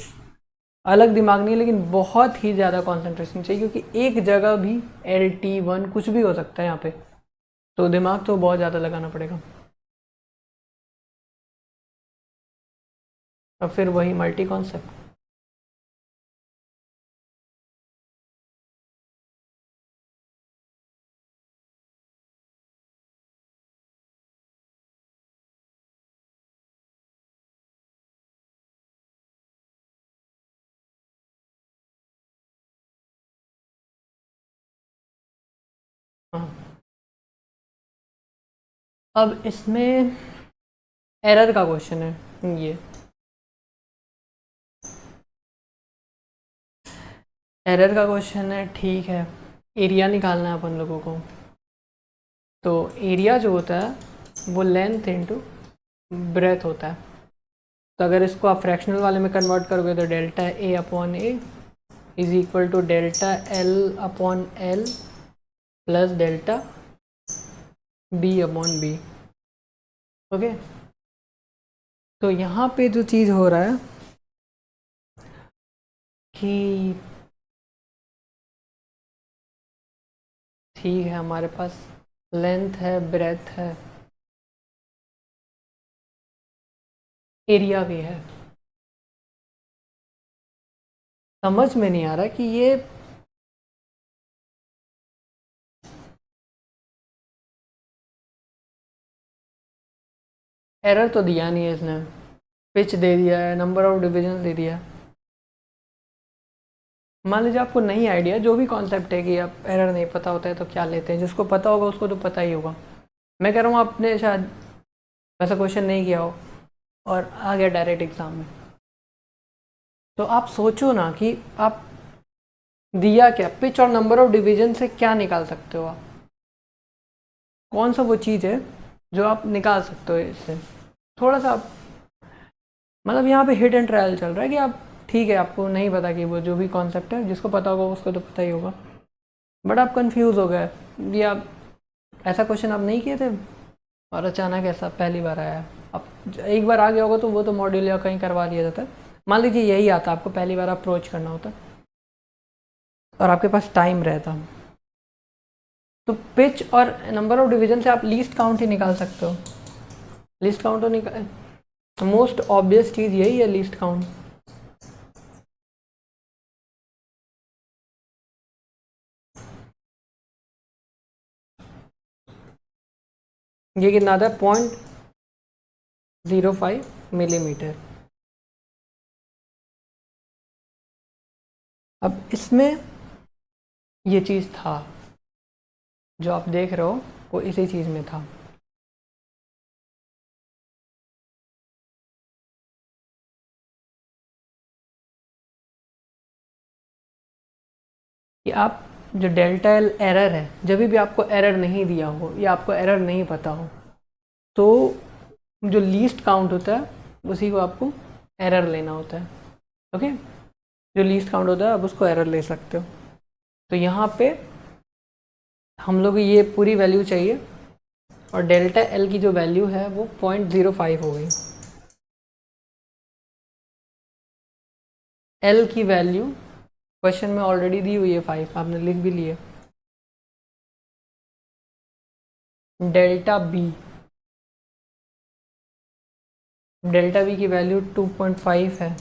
अलग दिमाग नहीं है, लेकिन बहुत ही ज़्यादा कंसंट्रेशन चाहिए, क्योंकि एक जगह भी LT1 कुछ भी हो सकता है यहाँ पे, तो दिमाग तो बहुत ज़्यादा लगाना पड़ेगा। और फिर वही मल्टी कॉन्सेप्ट। हाँ, अब इसमें एरर का क्वेश्चन है ये। एरर का क्वेश्चन है, ठीक है, एरिया निकालना है अपन लोगों को। तो एरिया जो होता है वो लेंथ इनटू ब्रेथ होता है। तो अगर इसको आप फ्रैक्शनल वाले में कन्वर्ट करोगे तो delta A upon A is equal to delta L upon L plus delta B upon B। Okay, तो यहाँ पे जो चीज़ हो रहा है कि ठीक है, हमारे पास लेंथ है, ब्रेथ है, एरिया भी है। समझ में नहीं आ रहा कि ये एरर तो दिया नहीं है इसने, पिच दे दिया है, नंबर ऑफ डिवीजन दे दिया है। मान लीजिए आपको नहीं आइडिया, जो भी कॉन्सेप्ट है कि आप एरर नहीं पता होता है तो क्या लेते हैं, जिसको पता होगा उसको तो पता ही होगा। मैं कह रहा हूँ आपने शायद वैसा क्वेश्चन नहीं किया हो और आ गया डायरेक्ट एग्जाम में, तो आप सोचो ना कि आप दिया क्या, पिच और नंबर ऑफ डिवीजन से क्या निकाल सकते हो आप, कौन सा वो चीज़ है जो आप निकाल सकते हो इससे। थोड़ा सा आप मतलब यहाँ पे हिट एंड ट्रायल चल रहा है कि आप, ठीक है आपको नहीं पता कि वो जो भी कॉन्सेप्ट है, जिसको पता होगा उसको तो पता ही होगा, बट आप कंफ्यूज हो गए, ये आप ऐसा क्वेश्चन आप नहीं किए थे और अचानक ऐसा पहली बार आया। अब एक बार आ गया होगा तो वो तो मॉड्यूल या कहीं करवा दिया जाता है। मान लीजिए यही आता, आपको पहली बार अप्रोच करना होता और आपके पास टाइम रहता, तो पिच और नंबर ऑफ डिवीजन से आप लीस्ट काउंट ही निकाल सकते हो। लीस्ट काउंट तो निकाल, मोस्ट ऑब्वियस चीज़ यही है, लीस्ट काउंट। ये कितना आता है, 0.05 मिलीमीटर। अब इसमें ये चीज़ था जो आप देख रहे हो, वो इसी चीज़ में था। कि आप जो डेल्टा एल एरर है, जब भी आपको एरर नहीं दिया हो या आपको एरर नहीं पता हो, तो जो लीस्ट काउंट होता है उसी को आपको एरर लेना होता है। ओके, जो लीस्ट काउंट होता है आप उसको एरर ले सकते हो। तो यहाँ पे हम लोग ये पूरी वैल्यू चाहिए, और डेल्टा एल की जो वैल्यू है वो 0.05 हो गई। एल की वैल्यू क्वेश्चन में ऑलरेडी दी हुई है 5, आपने लिख भी लिए। डेल्टा बी की वैल्यू 2.5 है,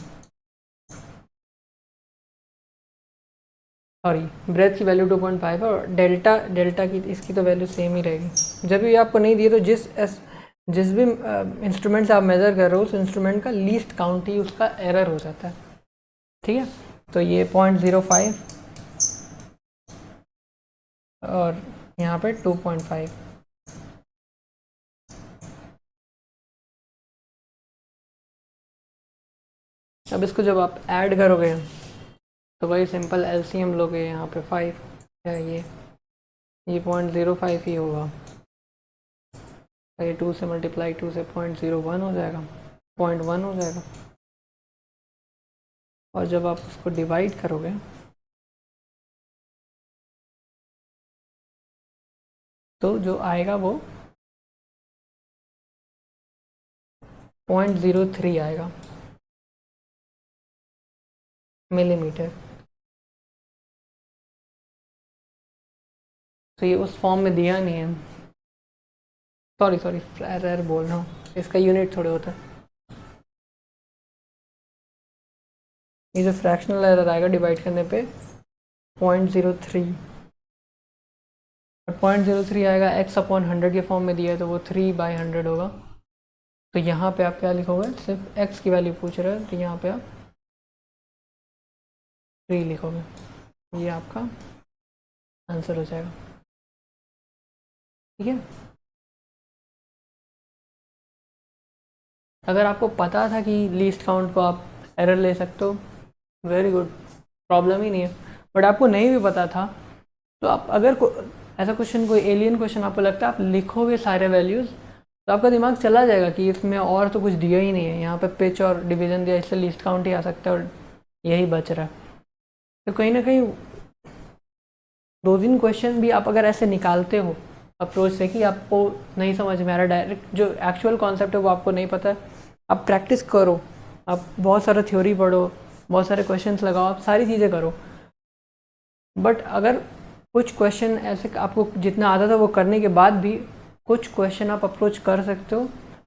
सॉरी ब्रेथ की वैल्यू 2.5 है, और डेल्टा की इसकी तो वैल्यू सेम ही रहेगी। जब भी आपको नहीं दिए तो जिस भी इंस्ट्रूमेंट से आप मेज़र कर रहे हो उस इंस्ट्रूमेंट का लीस्ट काउंट ही उसका एरर हो जाता है, ठीक है। तो ये 0.05 और यहाँ पे 2.5। अब इसको जब आप ऐड करोगे तो वही सिंपल एलसीएम लोगे, यहाँ पे 5 है, ये 0.05 ही होगा, ये 2 से मल्टीप्लाई 2 से 0.01 हो जाएगा, 0.1 हो जाएगा। और जब आप उसको डिवाइड करोगे तो जो आएगा वो 0.03 आएगा मिलीमीटर। तो ये उस फॉर्म में दिया नहीं है, सॉरी एरर बोल रहा हूँ, इसका यूनिट थोड़े होता है। ये जो फ्रैक्शनल एरर आएगा डिवाइड करने पे 0.03, और 0.03 आएगा x/100 के फॉर्म में दिया है तो वो 3/100 होगा। तो यहाँ पे आप क्या लिखोगे, सिर्फ x की वैल्यू पूछ रहे हैं तो यहाँ पे आप 3 लिखोगे, ये आपका आंसर हो जाएगा, ठीक है। अगर आपको पता था कि लीस्ट काउंट को आप एरर ले सकते हो, वेरी गुड, प्रॉब्लम ही नहीं है। बट आपको नहीं भी पता था तो आप अगर ऐसा क्वेश्चन, कोई एलियन क्वेश्चन आपको लगता है, आप लिखोगे सारे वैल्यूज़ तो आपका दिमाग चला जाएगा कि इसमें और तो कुछ दिया ही नहीं है, यहाँ पे पिच और डिवीज़न दिया, इससे लीस्ट काउंट ही आ सकता है और यही बच रहा है। तो कहीं ना कहीं 2-3 क्वेश्चन भी आप अगर ऐसे निकालते हो अप्रोच से कि आपको नहीं समझ में आ रहा, डायरेक्ट जो एक्चुअल कॉन्सेप्ट है वो आपको नहीं पता है, आप प्रैक्टिस करो, आप बहुत सारा थ्योरी पढ़ो, बहुत सारे क्वेश्चंस लगाओ, आप सारी चीज़ें करो। बट अगर कुछ क्वेश्चन ऐसे आपको जितना आता था वो करने के बाद भी कुछ क्वेश्चन आप अप्रोच कर सकते हो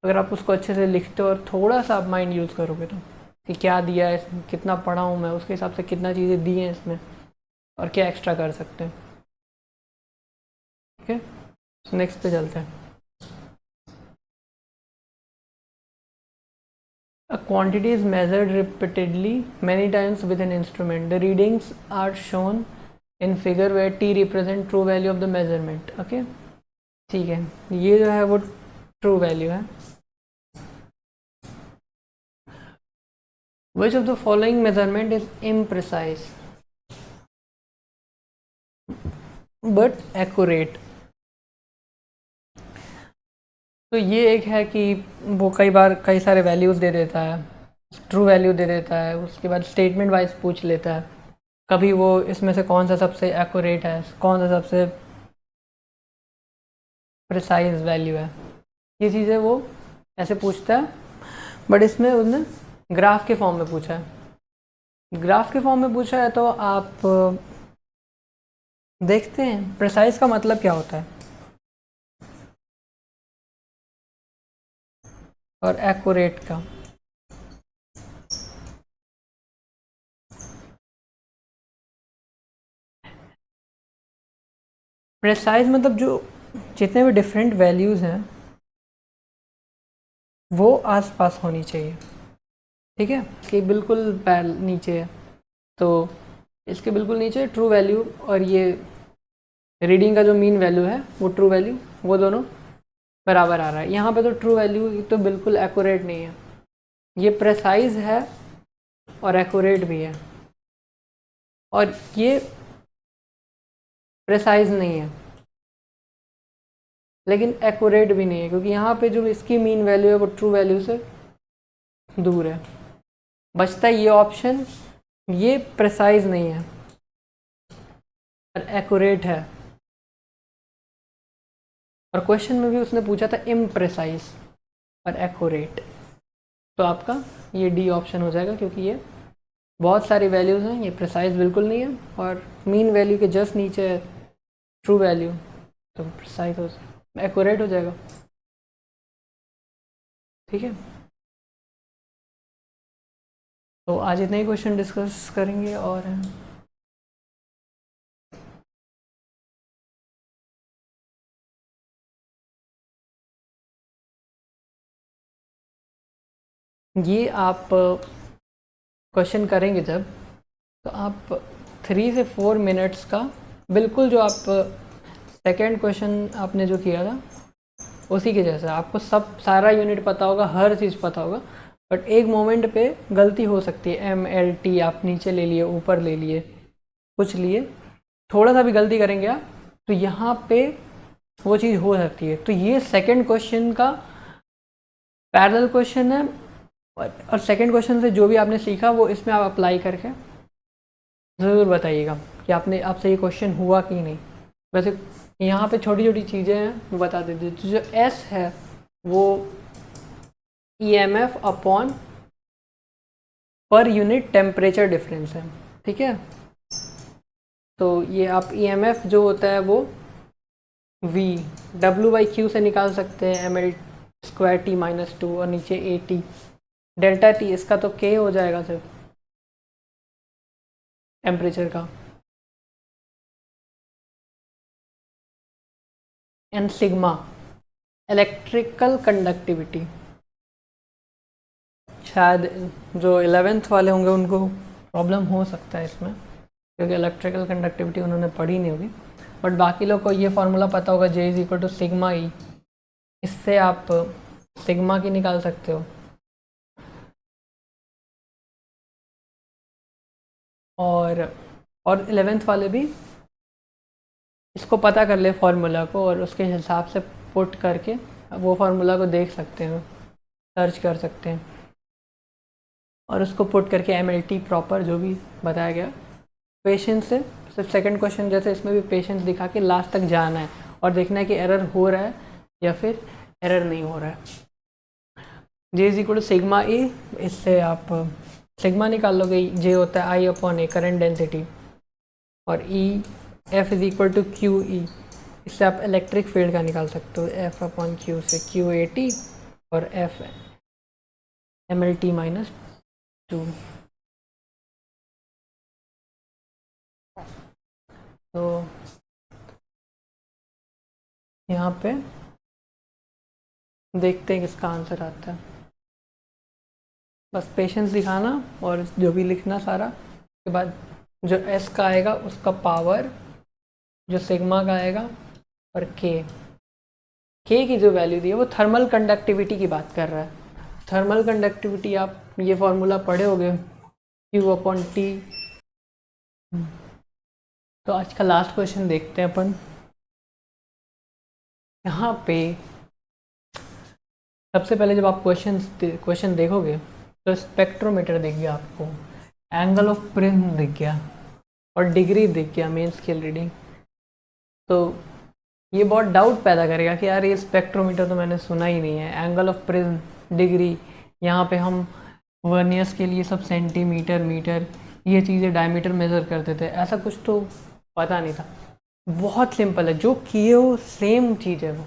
अगर आप उसको अच्छे से लिखते हो और थोड़ा सा आप माइंड यूज़ करोगे तो, कि क्या दिया है इसमें, कितना पढ़ा हूँ मैं, उसके हिसाब से कितना चीज़ें दी हैं इसमें और क्या एक्स्ट्रा कर सकते हैं, ठीक है। नेक्स्ट पे चलते हैं। A quantity is measured repeatedly many times with an instrument. The readings are shown in figure where t represent true value of the measurement. Okay, ठीक है, ये जो है वो ट्रू वैल्यू है। Which of the following measurement is imprecise but accurate? तो ये एक है कि वो कई बार कई सारे वैल्यूज़ दे देता है, ट्रू वैल्यू दे देता है, उसके बाद स्टेटमेंट वाइज पूछ लेता है, कभी वो इसमें से कौन सा सबसे एक्यूरेट है, कौन सा सबसे प्रिसाइज वैल्यू है, ये चीज़ें वो ऐसे पूछता है। बट इसमें उसने ग्राफ के फॉर्म में पूछा है, ग्राफ के फॉर्म में पूछा है तो आप देखते हैं प्रिसाइज का मतलब क्या होता है और एक्यूरेट का। प्रिसाइज मतलब जो जितने भी डिफरेंट वैल्यूज़ हैं वो आसपास होनी चाहिए, ठीक है। इसके बिल्कुल पैर नीचे है तो इसके बिल्कुल नीचे ट्रू वैल्यू और ये रीडिंग का जो मीन वैल्यू है वो ट्रू वैल्यू, वो दोनों बराबर आ रहा है। यहाँ पे तो ट्रू वैल्यू तो बिल्कुल एक्यूरेट नहीं है, ये प्रेसाइज है और एक्यूरेट भी है, और ये प्रेसाइज नहीं है लेकिन एक्यूरेट भी नहीं है, क्योंकि यहाँ पे जो इसकी मीन वैल्यू है वो ट्रू वैल्यू से दूर है। बचता है ये ऑप्शन, ये प्रेसाइज नहीं है और एक्यूरेट है, और क्वेश्चन में भी उसने पूछा था इम्प्रेसाइज और एक्यूरेट, तो आपका ये डी ऑप्शन हो जाएगा क्योंकि ये बहुत सारी वैल्यूज़ हैं, ये प्रिसाइज बिल्कुल नहीं है, और मीन वैल्यू के जस्ट नीचे है ट्रू वैल्यू, तो प्रिसाइज हो एक्यूरेट हो जाएगा। ठीक है, तो आज इतने ही क्वेश्चन डिस्कस करेंगे। और ये आप क्वेश्चन करेंगे जब, तो आप 3 से 4 मिनट्स का बिल्कुल जो आप सेकेंड क्वेश्चन आपने जो किया था उसी के जैसा, आपको सब सारा यूनिट पता होगा, हर चीज़ पता होगा, बट एक मोमेंट पे गलती हो सकती है। MLT आप नीचे ले लिए, ऊपर ले लिए, कुछ लिए, थोड़ा सा भी गलती करेंगे आप, तो यहाँ पे वो चीज़ हो सकती है। तो ये सेकंड क्वेश्चन का पैरेलल क्वेश्चन है, और सेकंड क्वेश्चन से जो भी आपने सीखा वो इसमें आप अप्लाई करके ज़रूर बताइएगा कि आपसे ये क्वेश्चन हुआ कि नहीं। वैसे यहाँ पे छोटी छोटी चीज़ें हैं, वो बता देते। तो जो S है वो EMF upon per unit temperature difference है। ठीक है, तो ये आप EMF जो होता है वो V W/Q से निकाल सकते हैं, mL² T-2 और नीचे AT डेल्टा T, इसका तो K हो जाएगा सिर्फ टेम्परेचर का। एंड सिग्मा इलेक्ट्रिकल कंडक्टिविटी, शायद जो 11th वाले होंगे उनको प्रॉब्लम हो सकता है इसमें, क्योंकि इलेक्ट्रिकल कंडक्टिविटी उन्होंने पढ़ी नहीं होगी, बट बाकी लोग को ये फार्मूला पता होगा, J = सिग्मा E। इससे आप सिग्मा की निकाल सकते हो। और 11th वाले भी इसको पता कर ले फार्मूला को, और उसके हिसाब से पुट करके वो फार्मूला को देख सकते हैं, सर्च कर सकते हैं, और उसको पुट करके MLT प्रॉपर जो भी बताया गया पेशेंस से, सिर्फ सेकंड क्वेश्चन जैसे इसमें भी पेशेंस दिखा के लास्ट तक जाना है और देखना है कि एरर हो रहा है या फिर एरर नहीं हो रहा है। J = सिग्मा E, इससे आप सिग्मा निकाल लोगे, J होता है I/A करंट डेंसिटी, और F = QE, इससे आप इलेक्ट्रिक फील्ड का निकाल सकते हो, F/Q से QAT और F MLT-2। तो यहाँ पे देखते हैं किसका आंसर आता है। बस पेशेंस दिखाना और जो भी लिखना सारा, के बाद जो S का आएगा उसका पावर, जो सिग्मा का आएगा, और K की जो वैल्यू दी है वो थर्मल कंडक्टिविटी की बात कर रहा है। थर्मल कंडक्टिविटी आप ये फॉर्मूला पढ़े होगे, Q/T। तो आज का लास्ट क्वेश्चन देखते हैं अपन। यहाँ पे सबसे पहले जब आप क्वेश्चन देखोगे तो स्पेक्ट्रोमीटर दिख गया आपको, एंगल ऑफ प्रिज्म दिख गया, और डिग्री दिख गया, मेन स्केल रीडिंग। तो ये बहुत डाउट पैदा करेगा कि यार ये स्पेक्ट्रोमीटर तो मैंने सुना ही नहीं है, एंगल ऑफ प्रिज्म, डिग्री, यहाँ पे हम वर्नियर्स के लिए सब सेंटीमीटर, मीटर, ये चीज़ें डायमीटर मेज़र करते थे, ऐसा कुछ तो पता नहीं था। बहुत सिंपल है, जो किए हो सेम चीज़ है वो,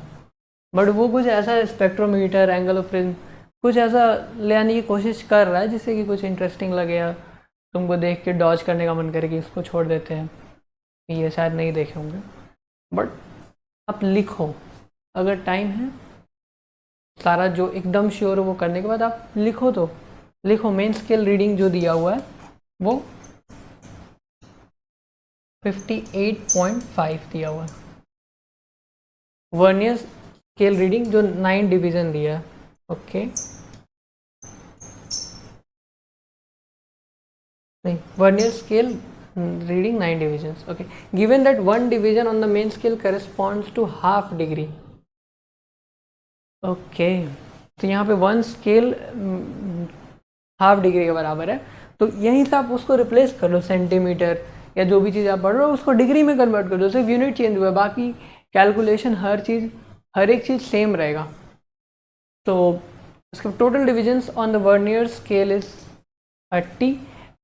बट वो कुछ ऐसा स्पेक्ट्रोमीटर, एंगल ऑफ प्रिज्म कुछ ऐसा ले आने की कोशिश कर रहा है जिससे कि कुछ इंटरेस्टिंग लगे, या तुमको देख के डॉज करने का मन करे कि इसको छोड़ देते हैं, ये शायद नहीं देखे होंगे। बट आप लिखो, अगर टाइम है, सारा जो एकदम श्योर हो वो करने के बाद आप लिखो, तो लिखो मेन स्केल रीडिंग जो दिया हुआ है वो 58.5 दिया हुआ है, वर्नियर स्केल रीडिंग जो 9 डिवीजन दिया है। ओके, नहीं, vernier scale reading 9 divisions. Okay, given that one division on the main scale corresponds to half degree. Okay, तो यहाँ पे 1 स्केल हाफ डिग्री के बराबर है, तो यहीं से आप उसको रिप्लेस कर लो, सेंटीमीटर या जो भी चीज़ आप पढ़ रहे हो उसको डिग्री में कन्वर्ट कर दो, सिर्फ यूनिट चेंज हुआ है, बाकी कैलकुलेशन हर एक चीज़ सेम रहेगा। तो उसके total divisions on the vernier scale is 30,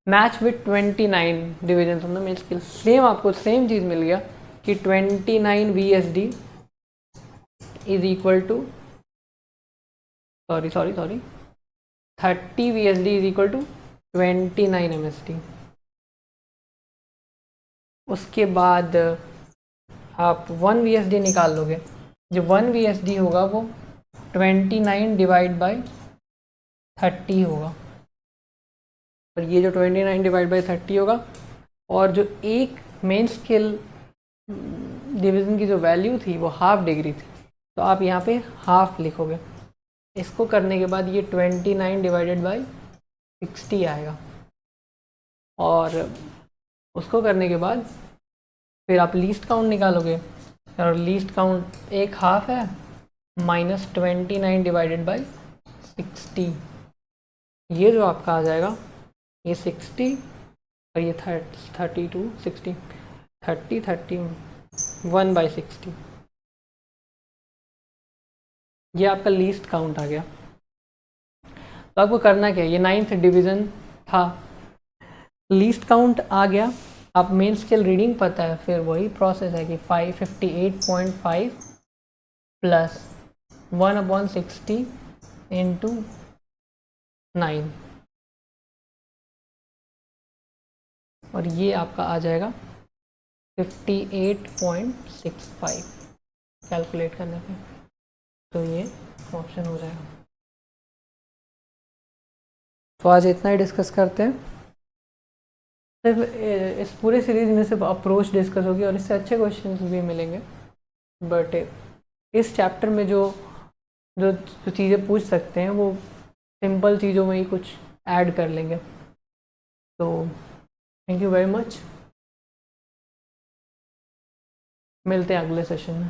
match with 29 division on the main scale. Same आपको सेम चीज़ मिल गया कि 29 VSD is equal to sorry 30 VSD is equal to 29 MSD। उसके बाद आप 1 VSD निकाल लोगे। जो 1 VSD होगा वो 29 डिवाइड बाई 30 होगा, और ये जो 29 डिवाइड बाई 30 होगा, और जो एक मेन स्केल डिवीज़न की जो वैल्यू थी वो हाफ डिग्री थी, तो आप यहाँ पे हाफ लिखोगे। इसको करने के बाद ये 29 डिवाइडेड बाई 60 आएगा, और उसको करने के बाद फिर आप लीस्ट काउंट निकालोगे, और लीस्ट काउंट एक हाफ है माइनस 29 डिवाइडेड बाई 60, ये जो आपका आ जाएगा ये 60 और ये 32 60 30 31 बाई 60, ये आपका लीस्ट काउंट आ गया। तो आपको करना क्या है, ये 9th डिवीज़न था, लीस्ट काउंट आ गया, आप मेन स्केल रीडिंग पता है, फिर वही प्रोसेस है कि 558.5 प्लस 1/60 इंटू 9, और ये आपका आ जाएगा 58.65 कैलकुलेट करने पे, तो ये ऑप्शन हो जाएगा। तो आज इतना ही डिस्कस करते हैं। सिर्फ इस पूरे सीरीज़ में सिर्फ अप्रोच डिस्कस होगी, और इससे अच्छे क्वेश्चंस भी मिलेंगे, बट इस चैप्टर में जो जो चीज़ें पूछ सकते हैं वो सिंपल चीज़ों में ही कुछ ऐड कर लेंगे। तो थैंक यू वेरी मच, मिलते हैं अगले सेशन में।